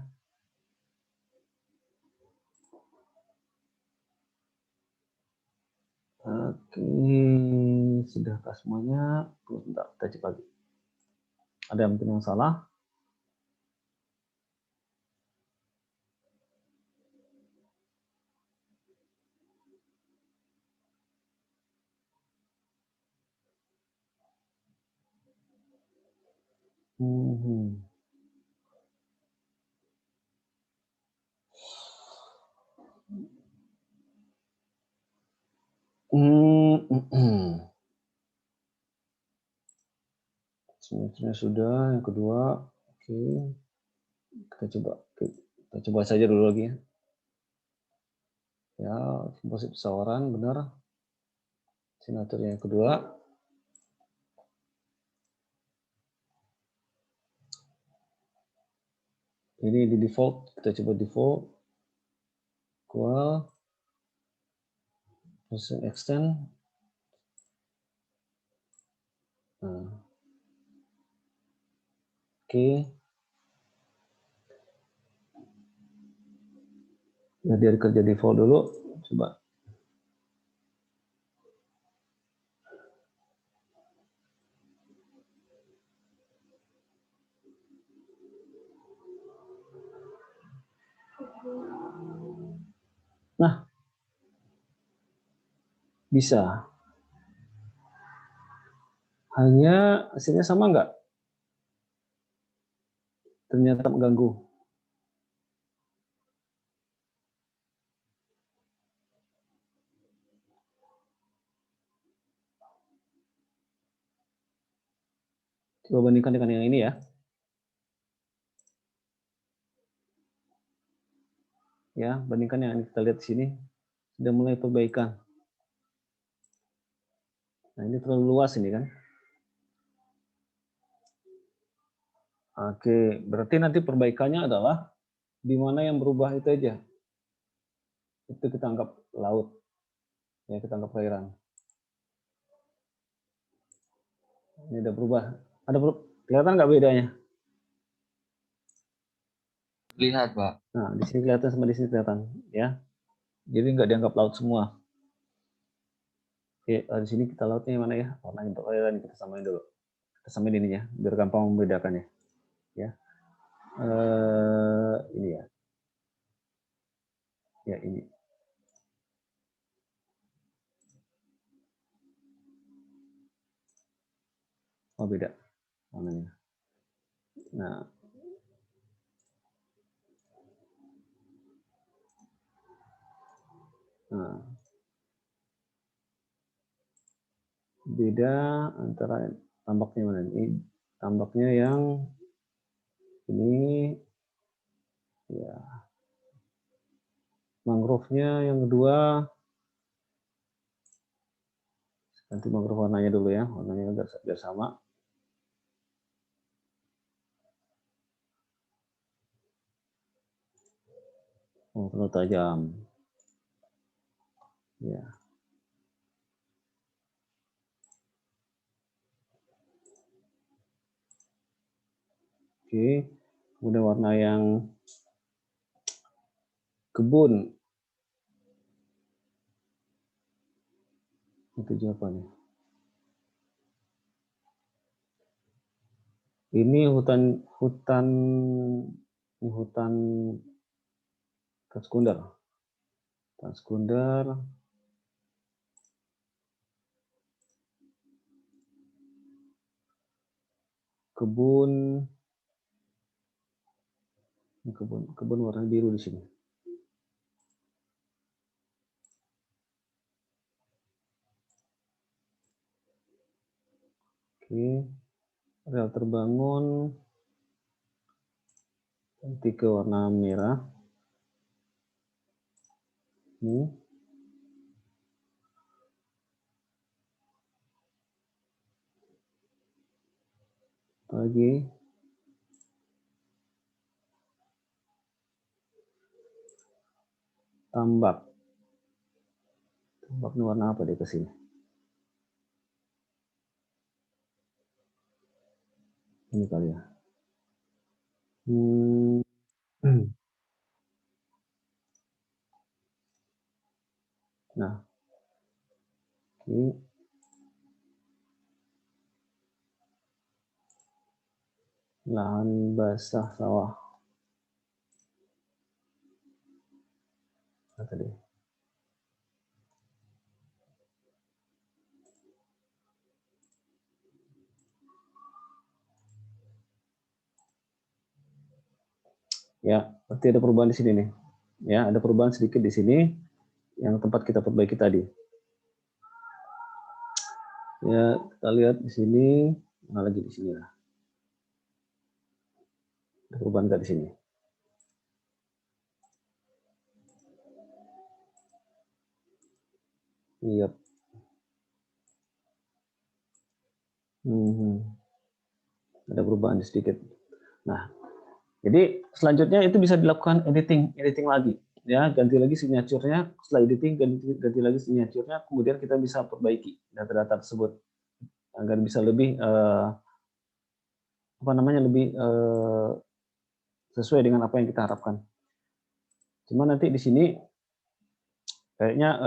Oke, sudahkah semuanya? Bentar, kita cek lagi. Ada mungkin yang salah? Sebenarnya sudah. Yang kedua, oke, kita coba saja dulu lagi ya. Ya, komposisi pesawaran benar. Signature yang kedua. Ini di default, kita coba default. Equal. Proses extend. Nah. Oke. Ya, dia kerja default dulu. Coba. Nah, bisa. Hanya hasilnya sama nggak? Ternyata mengganggu. Coba bandingkan dengan yang ini ya. Ya, bandingkan yang kita lihat di sini. Sudah mulai perbaikan. Nah, ini terlalu luas ini kan. Oke, berarti nanti perbaikannya adalah di mana yang berubah itu aja. Itu kita anggap laut. Ya, kita anggap perairan. Ini udah berubah. Kelihatan nggak bedanya? Lihat, Pak. Nah, di sini kelihatan sama di sini kelihatan, ya. Jadi nggak dianggap laut semua. Oke, di sini kita lautnya yang mana ya? Warna untuk perairan kita samain dulu. Kita samain ini ya, biar gampang membedakannya. Ya, ini ya. Ya ini. Oh beda warnanya. Nah, beda antara tambaknya mana? Ini tambaknya yang ini ya. Mangrove-nya yang kedua, ganti mangrove warnanya dulu ya, warnanya biar sama. Oh, terlalu tajam. Ya. Oke, kemudian warna yang kebun. Itu apa nih? Ini hutan sekunder. Hutan sekunder. Kebun warna biru di sini. Oke, rel terbangun ganti ke warna merah. Ini lagi tambak. Tambak ini warna apa dia ke sini? Ini kali ya. Nah, oke. Lahan basah sawah. Nah, tadi. Ya, berarti ada perubahan di sini nih. Ya, ada perubahan sedikit di sini yang tempat kita perbaiki tadi. Ya, kita lihat di sini, nah lagi di sini lah. Ada perubahan nggak di sini? Iya. Ada perubahan sedikit. Nah, jadi selanjutnya itu bisa dilakukan editing lagi. Ya, ganti lagi signature-nya, setelah editing ganti lagi signature-nya, kemudian kita bisa perbaiki data-data tersebut agar bisa lebih lebih sesuai dengan apa yang kita harapkan. Cuma nanti di sini kayaknya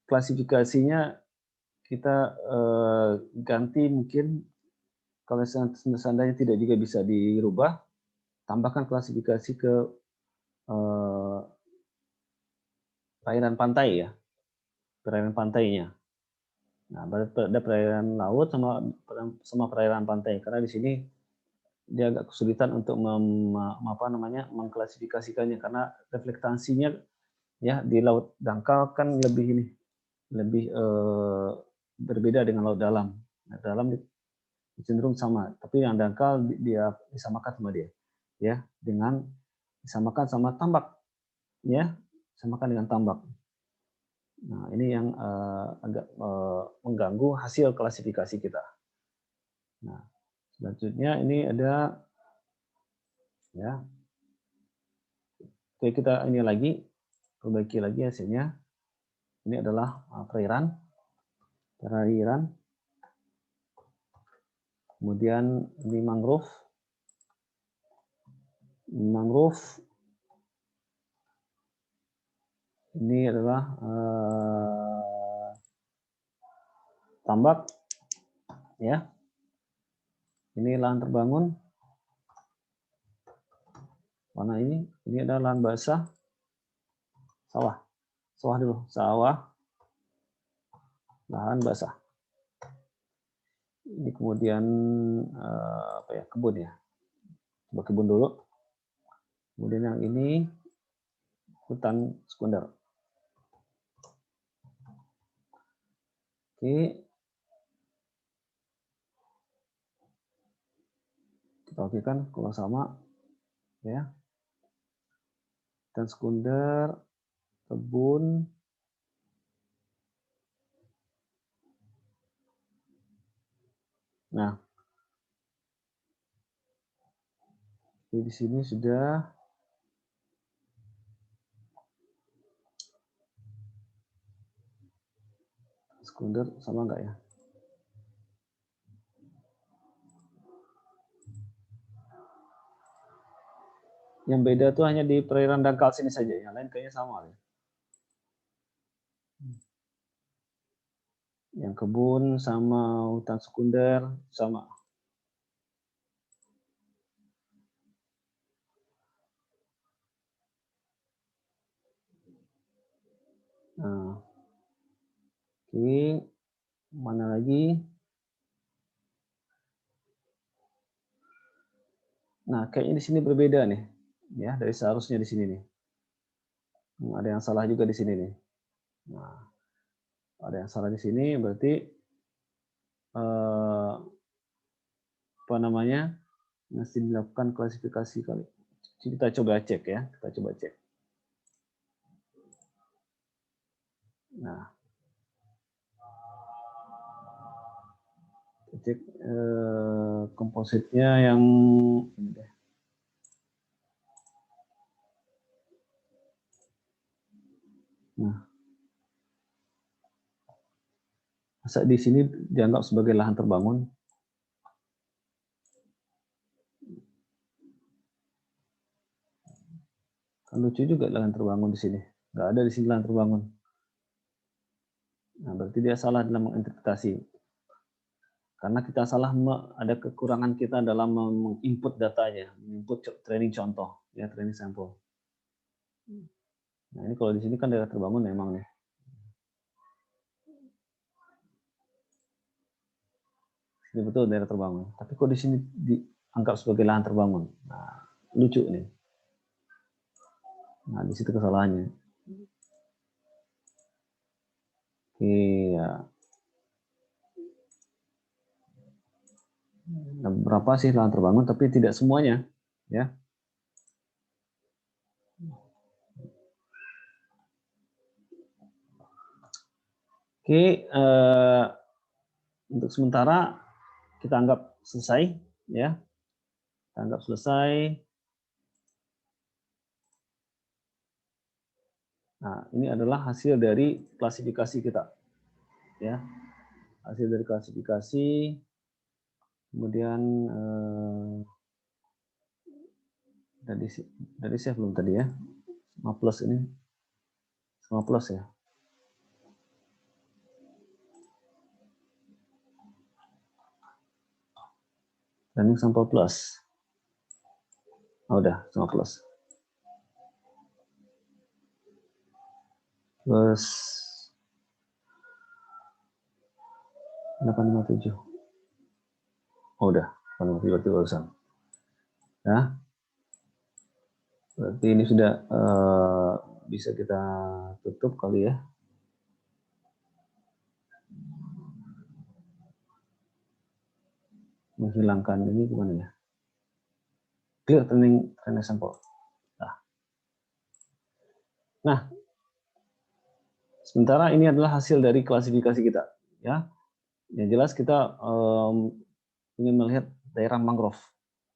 klasifikasinya kita ganti mungkin kalau seandainya tidak juga bisa dirubah, tambahkan klasifikasi ke perairan pantai ya, perairan pantainya. Nah, ada perairan laut sama perairan pantai karena di sini dia agak kesulitan untuk mengklasifikasikannya karena reflektasinya ya di laut dangkal kan lebih berbeda dengan laut dalam. Laut dalam cenderung sama, tapi yang dangkal dia disamakan sama dia, ya dengan disamakan sama tambak, ya samakan dengan tambak. Nah ini yang agak mengganggu hasil klasifikasi kita. Nah selanjutnya ini ada ya, oke kita ini lagi perbaiki lagi hasilnya. Ini adalah perairan. Kemudian ini mangrove. Ini adalah tambak, ya. Ini lahan terbangun. Warna ini adalah lahan basah, sawah dulu, lahan basah. Ini kemudian kebun ya. Coba kebun dulu. Kemudian yang ini hutan sekunder. Oke. Kita okekan kalau sama ya. hutan sekunder, kebun, nah di sini sudah sekunder sama enggak ya? Yang beda tuh hanya di perairan dangkal sini saja, yang lain kayaknya sama. Yang kebun sama hutan sekunder sama. Nah, oke, mana lagi? Nah, kayaknya di sini berbeda nih, ya dari seharusnya di sini nih. Ada yang salah juga di sini nih. Nah, ada yang salah di sini, berarti apa namanya? Mesti dilakukan klasifikasi kali. Kita coba cek ya, kita coba cek. Nah, kita cek kompositnya yang ini deh. Nah, masa di sini dianggap sebagai lahan terbangun? Kan lucu juga lahan terbangun di sini. Nggak ada di sini lahan terbangun. Nah, berarti dia salah dalam menginterpretasi. Karena kita salah, ada kekurangan kita dalam menginput datanya, menginput training contoh, ya training sampel. Nah, ini kalau di sini kan daerah terbangun memang nih. Ini betul daerah terbangun. Tapi kok di sini dianggap sebagai lahan terbangun? Nah, lucu nih. Nah, di situ kesalahannya. Oke, ya. Nah, berapa sih lahan terbangun? Tapi tidak semuanya, ya. Oke, untuk sementara kita anggap selesai, ya. Kita anggap selesai. Nah, ini adalah hasil dari klasifikasi kita, ya. Hasil dari klasifikasi, kemudian dari saya belum tadi ya, sama plus ini, sama plus ya. Training sampel plus. Oh, udah, sama plus. Plus 857. Oh, udah, 857 berarti barusan. Ya. Berarti ini sudah bisa kita tutup kali ya. Menghilangkan ini gimana ya? Clear training sampel. Nah, sementara ini adalah hasil dari klasifikasi kita, ya. Yang jelas kita ingin melihat daerah mangrove,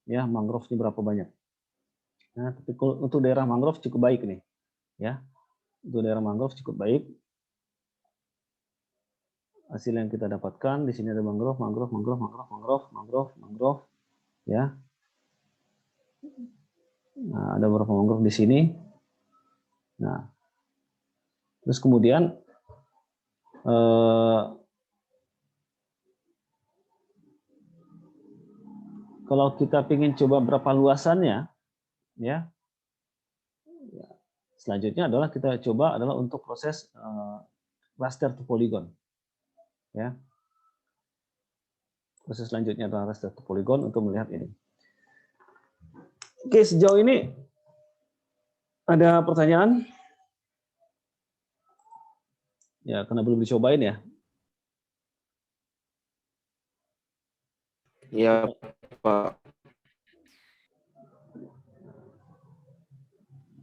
ya, mangrove-nya berapa banyak. Nah, tapi untuk daerah mangrove cukup baik nih, ya. Untuk daerah mangrove cukup baik. Hasil yang kita dapatkan di sini ada mangrove, ya. Nah, ada beberapa mangrove di sini. Nah, terus kemudian kalau kita ingin coba berapa luasannya, ya, selanjutnya adalah kita coba adalah untuk proses raster to polygon, ya. Proses selanjutnya adalah raster to polygon untuk melihat ini. Oke, sejauh ini ada pertanyaan? Ya, karena belum dicobain ya. Iya, Pak.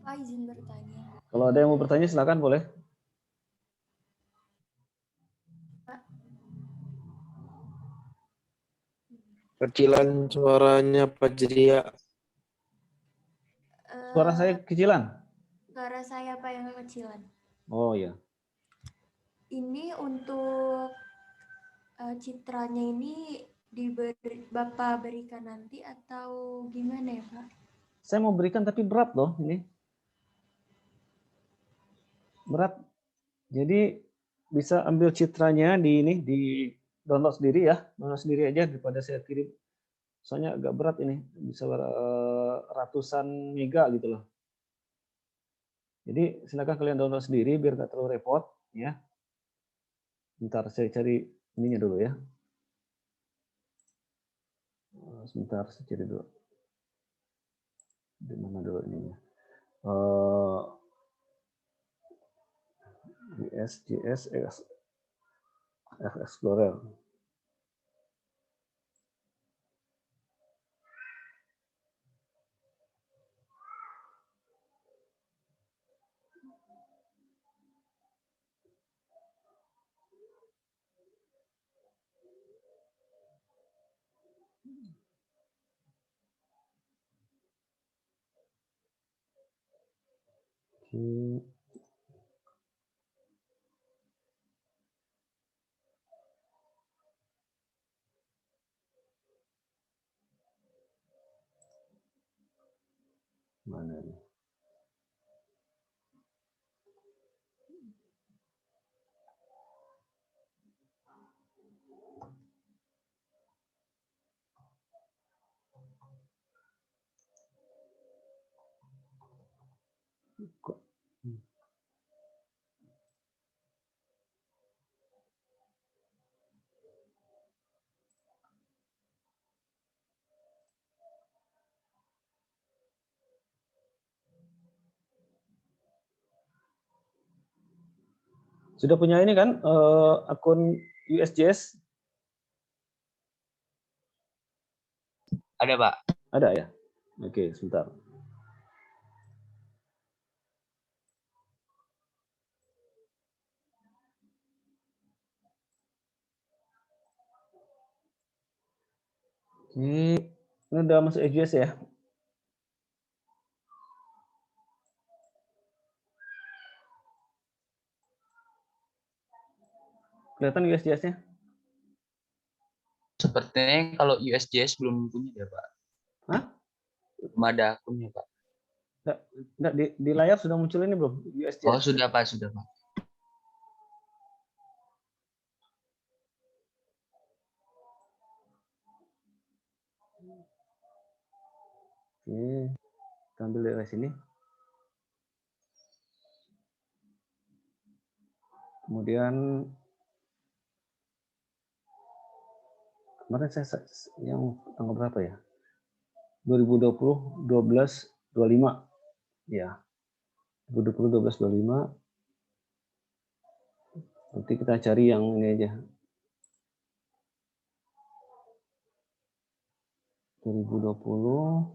Pak, izin bertanya. Kalau ada yang mau bertanya silakan boleh. Kecilan suaranya Pak Jria. Suara saya kecilan. Suara saya Pak yang kecilan. Oh ya. Ini untuk citranya ini Bapak berikan nanti atau gimana ya Pak? Saya mau berikan tapi berat loh ini. Berat. Jadi bisa ambil citranya di download sendiri ya. Download sendiri aja daripada saya kirim. Soalnya agak berat ini. Bisa ratusan mega gitu loh. Jadi silakan kalian download sendiri biar nggak terlalu repot ya. Bentar saya cari ininya dulu ya. Sebentar saya cari dulu. Di mana dulu ininya? JS Explorer. Mana nih? Sudah punya ini kan akun USJS? Ada, Pak. Ada ya? Oke, sebentar. Ini udah masuk USJS ya? Kelihatan USJS-nya? Sepertinya kalau USJS belum punya ya, Pak. Hah? Belum ada akunnya, Pak. Nggak, di layar sudah muncul ini belum? USJS. Oh, sudah, Pak. Sudah, Pak. Oke, kita ambil dari sini. Kemudian kemarin saya yang tanggal berapa ya? 2020 12 25 ya. 2020 12 25. Nanti kita cari yang ini aja. 2020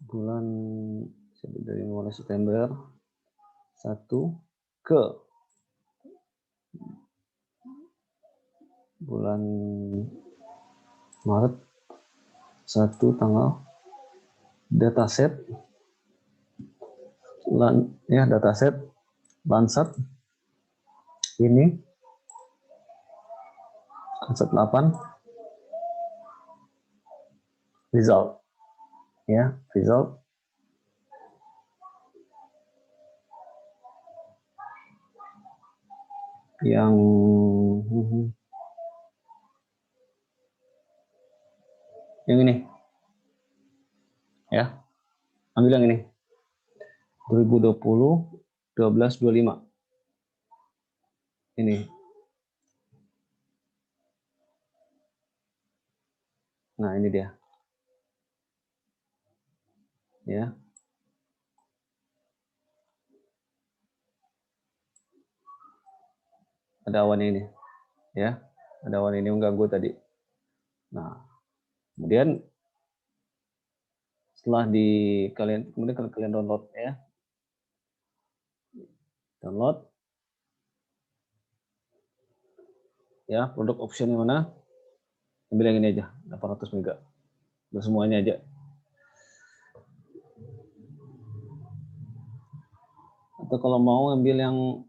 bulan dari mulai September 1 ke bulan Maret 1 tanggal dataset dataset Landsat ini Landsat 8 result ya, result yang ini ya, ambil yang ini 2020 12 25 ini. Nah, ini dia ya. Ada awan ini ya. Ada awan ini mengganggu tadi. Nah, kemudian setelah kemudian kalian download ya. Download. Ya, produk optionnya mana? Ambil yang ini aja, 800 mega. Ambil semuanya aja. Atau kalau mau ambil yang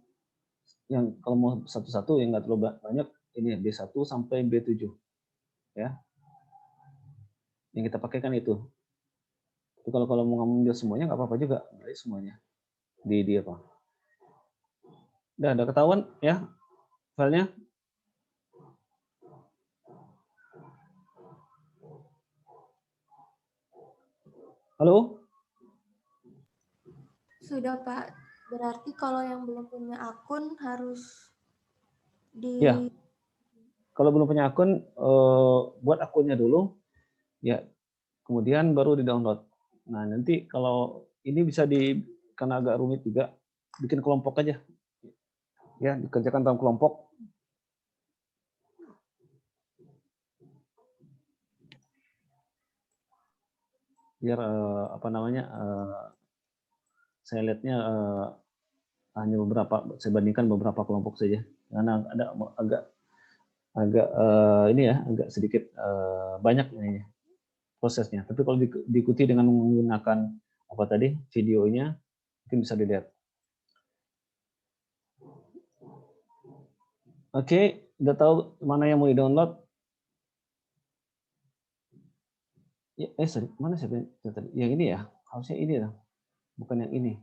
kalau mau satu-satu yang nggak terlalu banyak, ini B1 sampai B7. Ya. Yang kita pakai kan itu. Tapi kalau mau ngambil semuanya nggak apa-apa juga, ambil semuanya. Di apa? Udah ketahuan ya filenya? Halo? Sudah, Pak. Berarti kalau yang belum punya akun harus Ya. Kalau belum punya akun, buat akunnya dulu, ya. Kemudian baru di-download. Nah, nanti kalau ini bisa karena agak rumit juga, bikin kelompok aja. Ya, dikerjakan dalam kelompok. Biar saya lihatnya hanya saya bandingkan beberapa kelompok saja. Karena ada agak sedikit banyak ininya prosesnya. Tapi kalau diikuti dengan menggunakan videonya, mungkin bisa dilihat. Oke, udah tahu mana yang mau di-download? Ya, sorry, mana sih tadi? Yang ini ya, harusnya ini ya, bukan yang ini.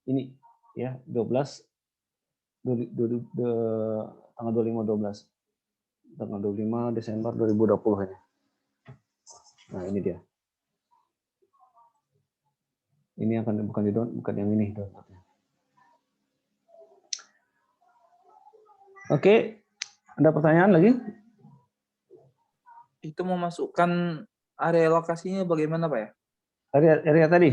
Ini ya, 12 tanggal 25 tanggal 25 Desember 2020 ini. Nah, ini dia. Ini bukan yang ini downloadnya. Oke, ada pertanyaan lagi? Itu memasukkan area lokasinya bagaimana, Pak ya? Area tadi?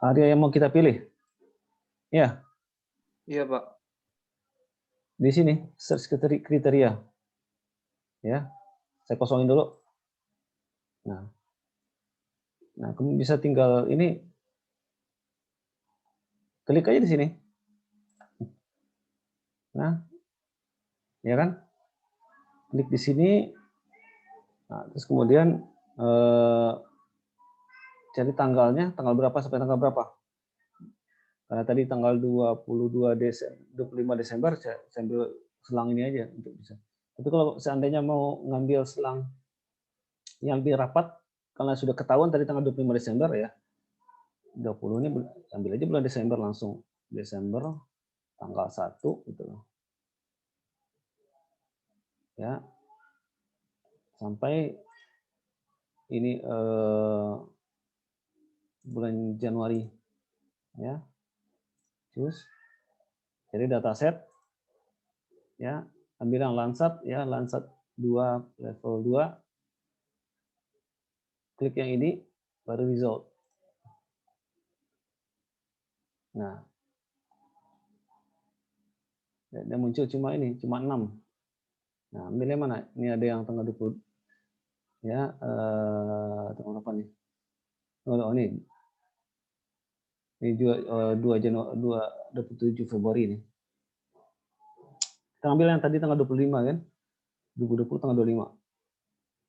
Area yang mau kita pilih? Ya. Iya, Pak. Di sini, search kriteria. Ya, saya kosongin dulu. Nah, kamu bisa tinggal ini, klik aja di sini. Nah, ya kan? Klik di sini. Nah, terus kemudian cari tanggalnya, tanggal berapa sampai tanggal berapa. Karena tadi tanggal 25 Desember, saya ambil selang ini aja untuk bisa. Tapi kalau seandainya mau ngambil selang yang lebih rapat, karena sudah ketahuan tadi tanggal 25 Desember ya, 20 ini ambil aja bulan Desember langsung. Desember tanggal 1 gitu loh. Ya. Sampai ini bulan Januari ya. Terus jadi dataset ya, ambil yang Landsat ya, Landsat 2 level 2. Klik yang ini baru result. Nah. Dan muncul cuma 6. Nah, ambil yang mana? Ini ada yang tanggal 20 ya, tanggal apa nih? Oh, ini. Ini 27 Februari ini. Kita ambil yang tadi tanggal 25 kan? 2020 tanggal 25.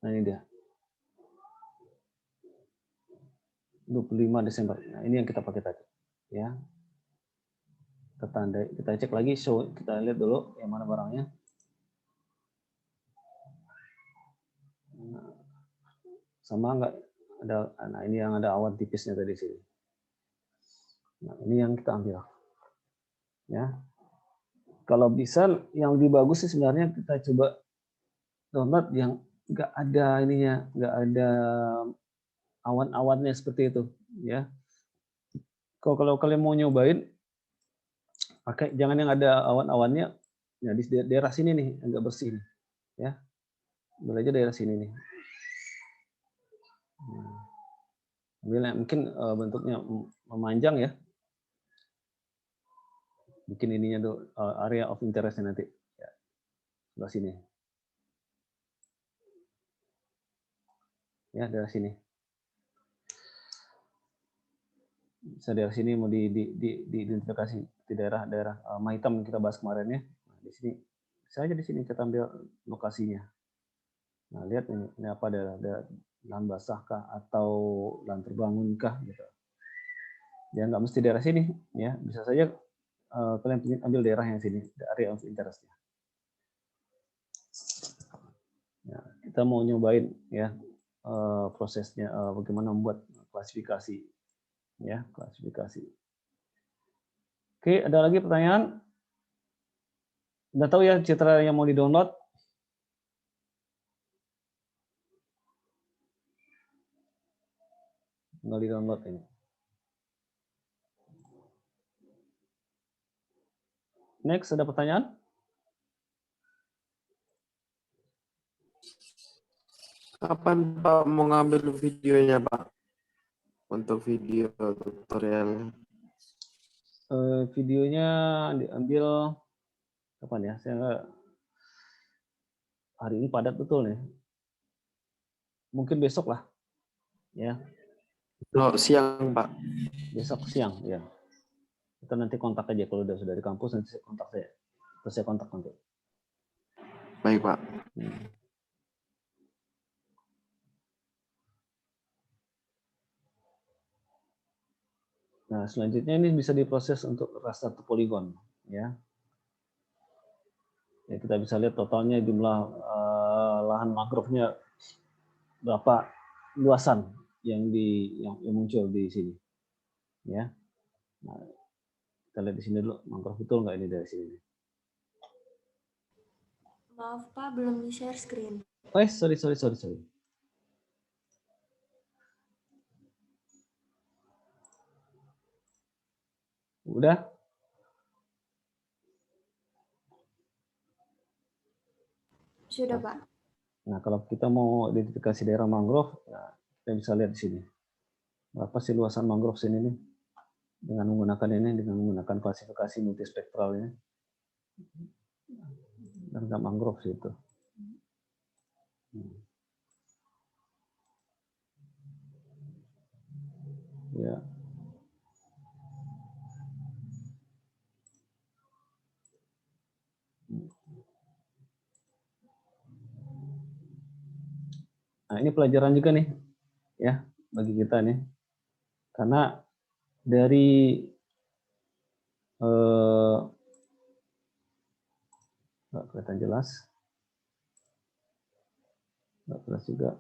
Nah, ini dia. 25 Desember. Nah, ini yang kita pakai tadi. Ya. Kita cek lagi, kita lihat dulu yang mana barangnya. Nah, sama enggak ada, nah ini yang ada awan tipisnya tadi sini. Nah, ini yang kita ambil. Ya. Kalau bisa yang lebih bagus sih sebenarnya kita coba download yang enggak ada ininya, enggak ada awan-awannya seperti itu, ya. Kalau kalian mau nyobain pakai jangan yang ada awan-awannya. Ya di daerah sini nih, agak bersih nih, ya. Ambil aja daerah sini nih. Mungkin bentuknya memanjang ya. bikin ininya tuh area of interest-nya nanti. Ya, sebelah sini. Ya, daerah sini. Bisa daerah sini mau diidentifikasi di daerah Mahitam yang kita bahas kemarin ya. Nah, di sini bisa aja di sini kita ambil lokasinya. Nah, lihat ini apa daerah lahan basah kah atau lahan terbangun kah gitu. Ya nggak mesti daerah sini ya, bisa saja kalian ambil daerah yang sini, area of interest-nya. Ya, kita mau nyobain ya prosesnya bagaimana membuat klasifikasi ya, klasifikasi. Oke, ada lagi pertanyaan? Nggak tahu ya citra yang mau di-download? Nggak di-download ini. Next, ada pertanyaan? Kapan Pak mau ngambil videonya Pak? Untuk video tutorial. Videonya diambil kapan ya? Saya nggak, hari ini padat betul nih. Mungkin besok lah, ya. Oh, siang Pak. Besok siang, ya. Kita nanti kontak aja kalau sudah di kampus, nanti saya kontak saya. Terus saya kontak nanti. Baik Pak. Nah, selanjutnya ini bisa diproses untuk raster poligon, ya. Ya, kita bisa lihat totalnya jumlah lahan mangrove-nya berapa luasan yang muncul di sini, ya. Nah, kita lihat di sini dulu mangrove betul nggak ini dari sini. Maaf Pak, belum di-share screen. Oh, sorry. Udah? Sudah Pak. Nah, kalau kita mau identifikasi daerah mangrove, ya, kita bisa lihat di sini. Berapa sih luasan mangrove sini nih? Dengan menggunakan klasifikasi multispektralnya. Dan nggak mangrove sih itu. Ya. Nah, ini pelajaran juga nih, ya, bagi kita nih. Karena dari nggak kelihatan jelas, nggak jelas juga.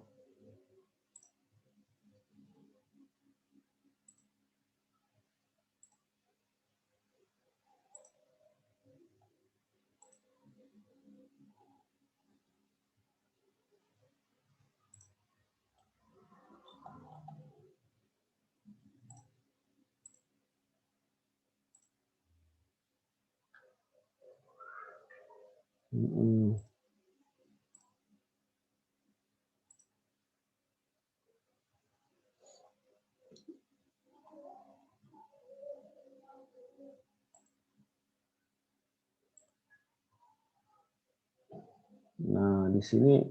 Nah, di sini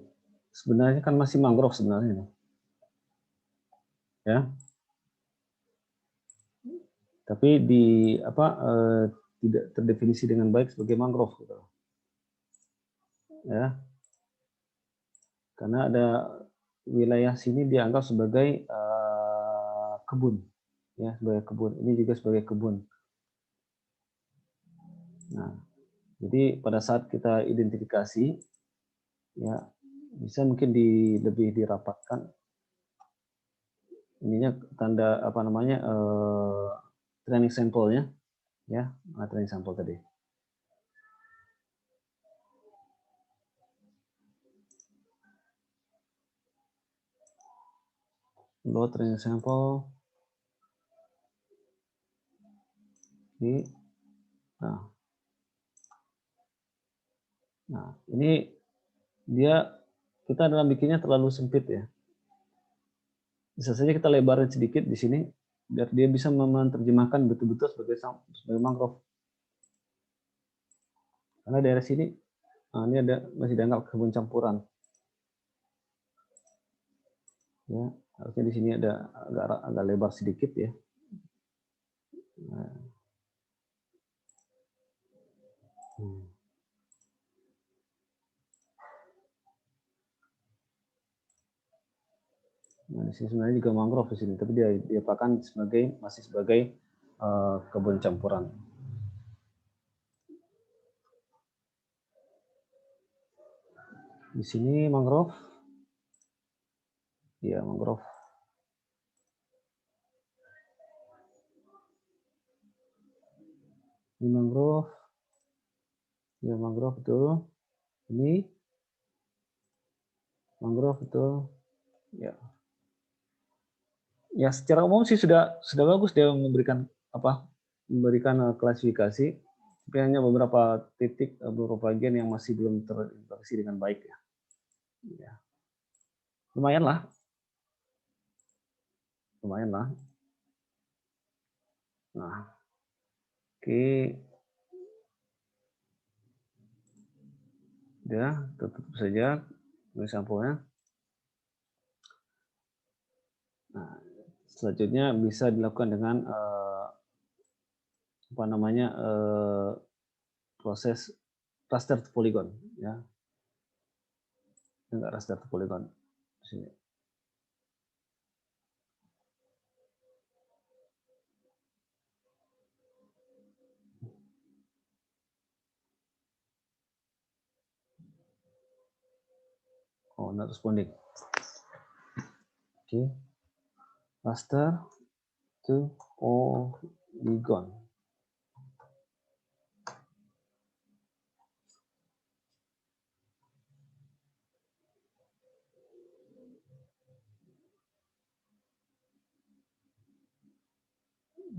sebenarnya kan masih mangrove sebenarnya. Ya. Tapi tidak terdefinisi dengan baik sebagai mangrove gitu. Ya. Karena ada wilayah sini dianggap sebagai kebun. Ya, sebagai kebun. Ini juga sebagai kebun. Nah, jadi pada saat kita identifikasi, ya bisa mungkin lebih dirapatkan ininya tanda apa namanya training sampelnya, ya, training sampel tadi. Load training sampel. Nah, ini kita dalam bikinnya terlalu sempit ya. Bisa saja kita lebarin sedikit di sini biar dia bisa menerjemahkan betul-betul sebagai mangrove. Karena daerah sini ini masih dianggap kebun campuran. Ya, harusnya di sini ada agak lebar sedikit ya. Nah. Nah, di sini sebenarnya juga mangrove di sini, tapi dia pakan masih sebagai kebun campuran. Di sini mangrove, ya mangrove. Ini mangrove, ya mangrove betul. Ini mangrove betul, ya. Ya secara umum sih sudah bagus dia memberikan klasifikasi, tapi hanya beberapa titik, beberapa bagian yang masih belum terintegrasi dengan baik ya. Ya. Lumayan lah. Nah, oke. Udah, tutup saja sampulnya. Nah, selanjutnya bisa dilakukan dengan proses raster to polygon ya. Enggak raster to polygon di sini. Oh, not responding. Oke. Raster to polygon.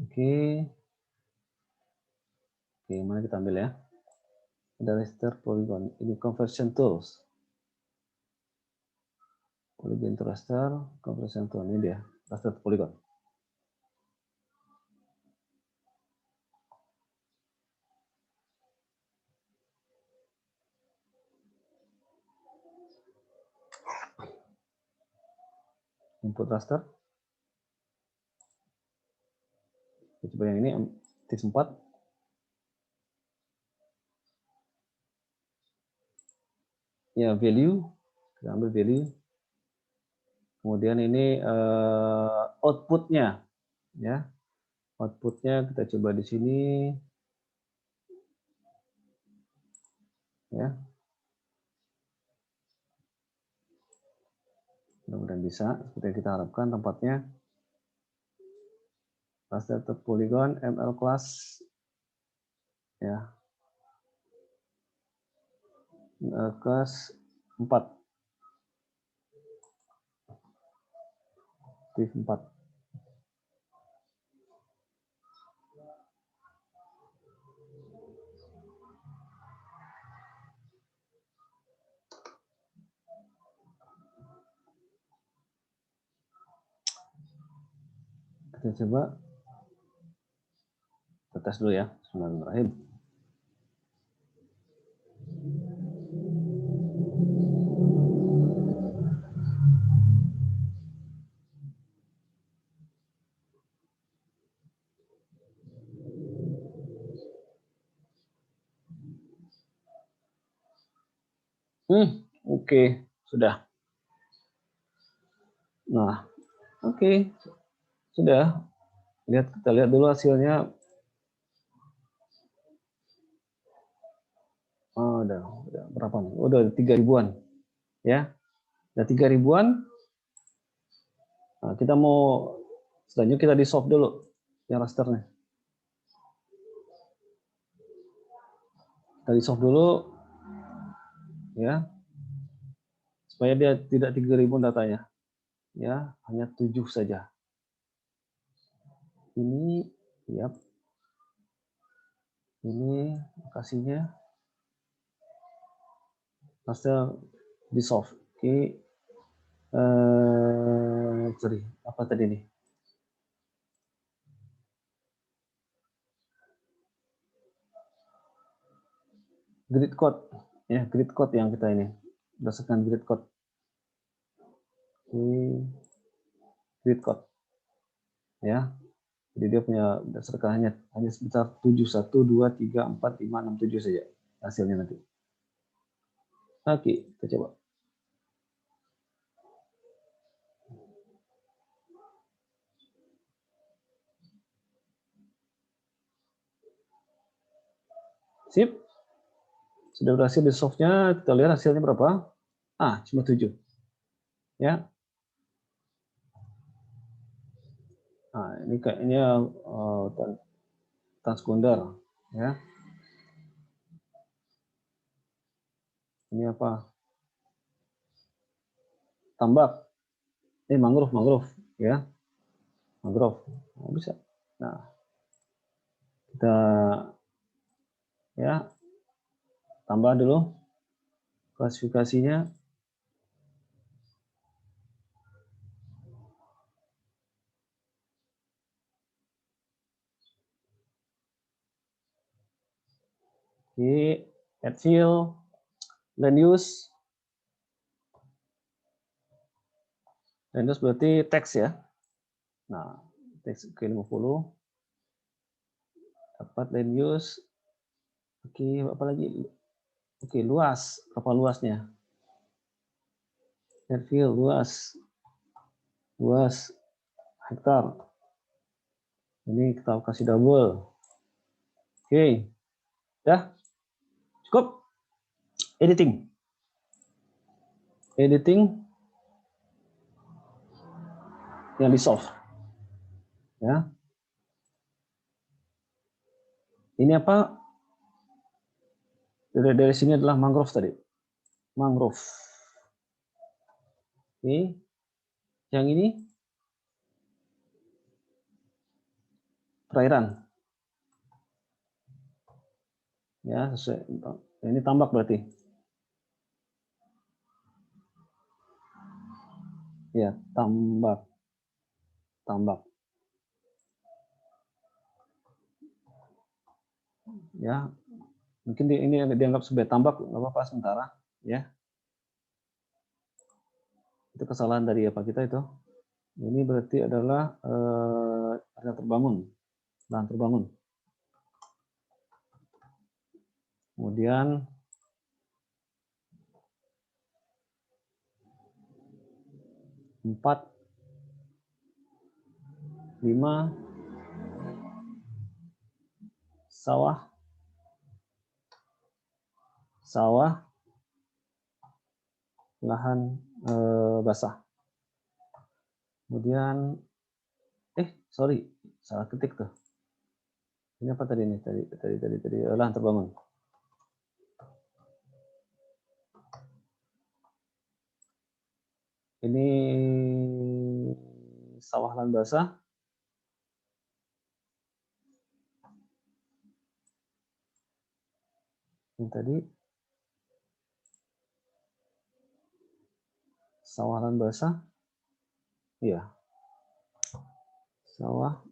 Oke. Oke, mana kita ambil ya? Ada raster polygon. Ini conversion tools. Polygon to raster, conversion tool. Ini dia, raster to polygon. Input raster. Kita coba yang ini, tips 4. Ya, value. Kita ambil value. Kemudian ini outputnya. Ya, outputnya kita coba di sini. Ya. Mudah-mudahan bisa seperti yang kita harapkan tempatnya. Raster to polygon ML class ya. Class 4. Div 4. Kita coba kita tes dulu ya. Bismillahirrahmanirrahim. Oke, sudah. Nah, oke. Sudah. Kita lihat dulu hasilnya. Oh, udah berapa nih? Udah 3 ribuan. Ya. Udah 3 ribuan. Nah, kita mau selanjutnya kita di solve dulu yang rasternya. Kita di solve dulu ya. Supaya dia tidak 3.000 datanya. Ya, hanya 7 saja. Ini yap. Ini lokasinya raster di solve. Oke. Sorry, apa tadi nih? grid code, ya grid code yang kita ini berdasarkan grid code. Ini grid code, ya. Jadi dia punya berdasarkan hanya sebesar 7, 1, 2, 3, 4, 5, 6, 7 saja hasilnya nanti. Oke, kita coba. Sip. Sudah berhasil di solve-nya. Kita lihat hasilnya berapa. Cuma 7. Ya. Ini kayaknya transponder, ya. Ini apa? Tambak. Mangrove, ya. Mangrove. Bisa. Nah, kita ya tambah dulu klasifikasinya. Di add field, land use. Land use berarti teks ya. Nah, teks ke 50. Dapat land use. Oke, apa lagi? Oke, luas. Berapa luasnya? Add field, luas. Luas hektar. Ini kita kasih double. Oke. Ya. Cukup. Editing. Editing yang di solve. Ya. Ini apa? Dari sini adalah mangrove tadi. Mangrove. Oke. Yang ini perairan. Ya, sesuai. Ini tambak berarti. Ya, tambak. Tambak. Ya, mungkin ini dianggap sebagai tambak, nggak apa-apa sementara, ya. Itu kesalahan dari apa kita itu. Ini berarti adalah area terbangun, lahan terbangun. Kemudian empat, 5 sawah, lahan basah. Kemudian sorry, salah ketik tuh. Ini apa tadi nih? Tadi lahan terbangun. Ini sawah lahan basah. Ini tadi sawah lahan basah. Iya. Sawah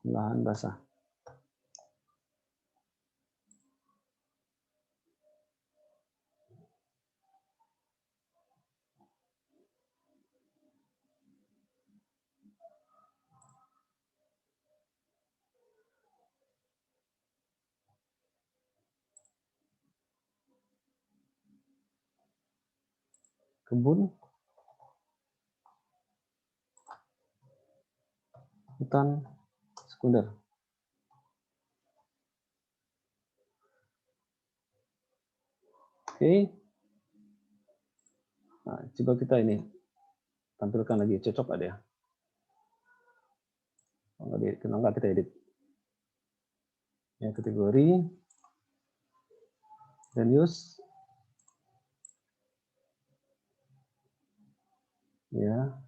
lahan basah. Kebun, hutan sekunder. Oke. Nah, coba kita ini tampilkan lagi, cocok ada ya. Kalau nggak kita edit. Ya, kategori dan use. Ya.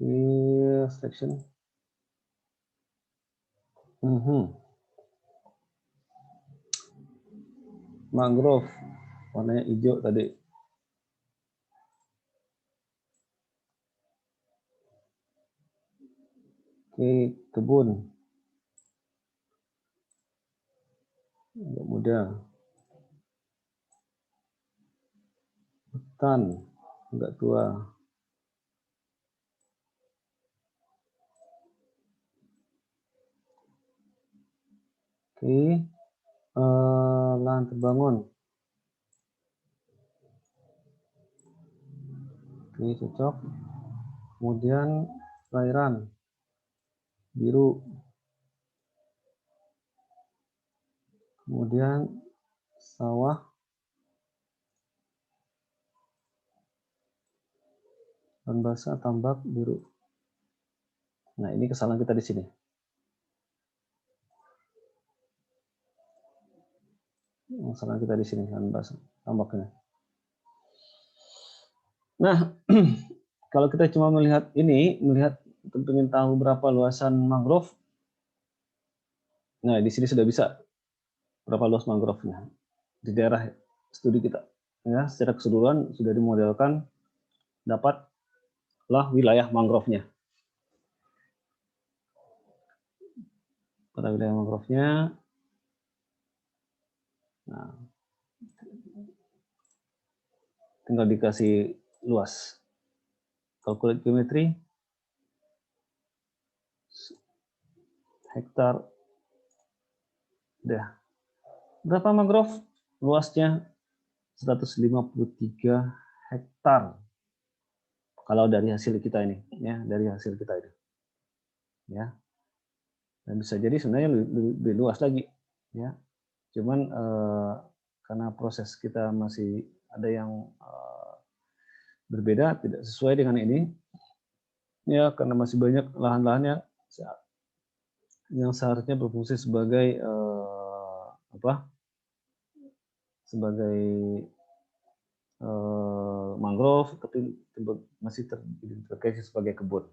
Ini selection. Mangrove warnanya hijau tadi. Oke, kebun. Agak mudah. Hutan. Agak tua. Oke. Lahan terbangun. Oke, cocok. Kemudian perairan. Biru. Kemudian sawah. Lahan basah, tambak, biru. Nah, ini kesalahan kita di sini. Kesalahan kita di sini, lahan basah, tambaknya. Nah, kalau kita cuma melihat ini, ingin tahu berapa luasan mangrove. Nah, di sini sudah bisa berapa luas mangrove-nya di daerah studi kita. Ya, secara keseluruhan sudah dimodelkan dapatlah wilayah mangrove-nya. Pada wilayah mangrove-nya. Nah, tinggal dikasih luas. Calculate geometry. Hektar. Udah. Berapa mangrove? Luasnya 153 hektar. Kalau dari hasil kita ini, ya, dari hasil kita itu. Ya. Dan bisa jadi sebenarnya lebih luas lagi, ya. Cuman karena proses kita masih ada yang berbeda, tidak sesuai dengan ini, ya, karena masih banyak lahan-lahan yang seharusnya berfungsi sebagai sebagai mangrove, tapi masih teridentifikasi sebagai kebun.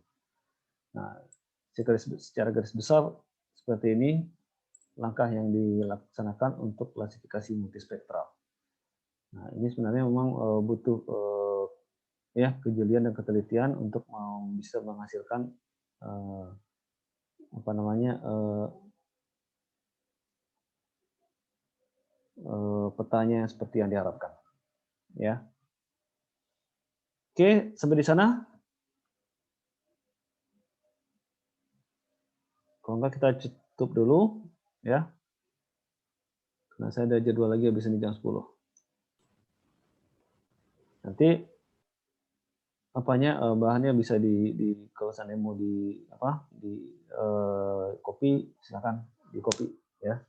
Nah, secara garis besar seperti ini langkah yang dilaksanakan untuk klasifikasi multispektral. Nah, ini sebenarnya memang butuh ya kejelian dan ketelitian untuk bisa menghasilkan petanya seperti yang diharapkan. Ya. Oke, sampai di sana. Kalau enggak kita tutup dulu, ya. Karena saya ada jadwal lagi habis ini jam 10. Nanti bahannya bisa kalau seandainya mau di copy, silakan di copy, ya.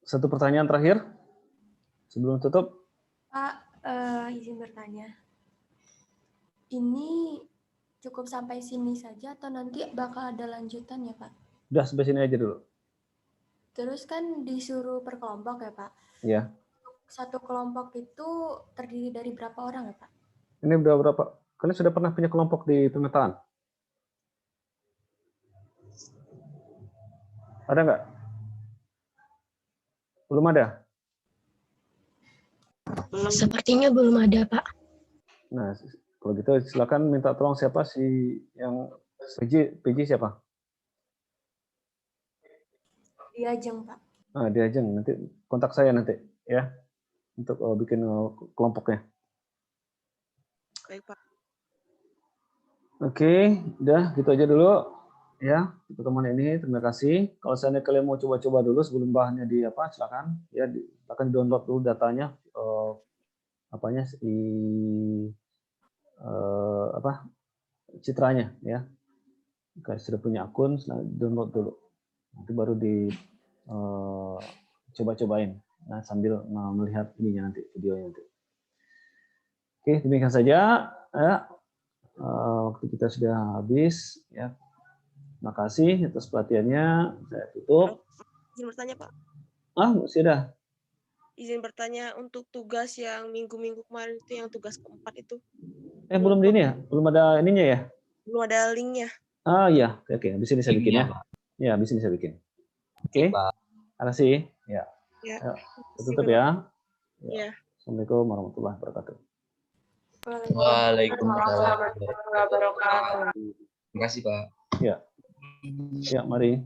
Satu pertanyaan terakhir sebelum tutup. Pak, izin bertanya. Ini cukup sampai sini saja atau nanti bakal ada lanjutan ya, Pak? Udah sampai sini aja dulu. Terus kan disuruh per kelompok ya, Pak? Iya. Satu kelompok itu terdiri dari berapa orang ya, Pak? Ini udah berapa? Kalian sudah pernah punya kelompok di pemetaan? Ada nggak? Belum ada? Sepertinya belum ada, Pak. Nah, kalau gitu silakan minta tolong siapa sih yang PJ siapa? Diajeng, Pak. Diajeng, nanti kontak saya nanti ya untuk bikin kelompoknya. Baik, Pak. Oke, udah gitu aja dulu ya pertemuan ini. Terima kasih. Kalau seandainya kalian mau coba-coba dulu sebelum bahannya silakan ya, silakan download dulu datanya, citranya ya. Kalau sudah punya akun, download dulu. Nanti baru coba-cobain. Nah, sambil melihat ininya nanti, videonya nanti. Oke, demikian saja. Ya. Waktu kita sudah habis. Ya. Terima kasih atas perhatiannya. Saya tutup. Izin bertanya, Pak. Sudah. Izin bertanya untuk tugas yang minggu-minggu kemarin itu, yang tugas keempat itu. Belum ini ya? Belum ada ininya ya? Belum ada linknya. Iya. Oke. Habis ini saya bikin ya. Ya, habis ini saya bikin. Oke. Terima kasih. Ya. Ya. Tutup ya. Ya. Assalamualaikum warahmatullahi wabarakatuh. Waalaikumsalam warahmatullahi wabarakatuh. Terima kasih, Pak. Ya, mari.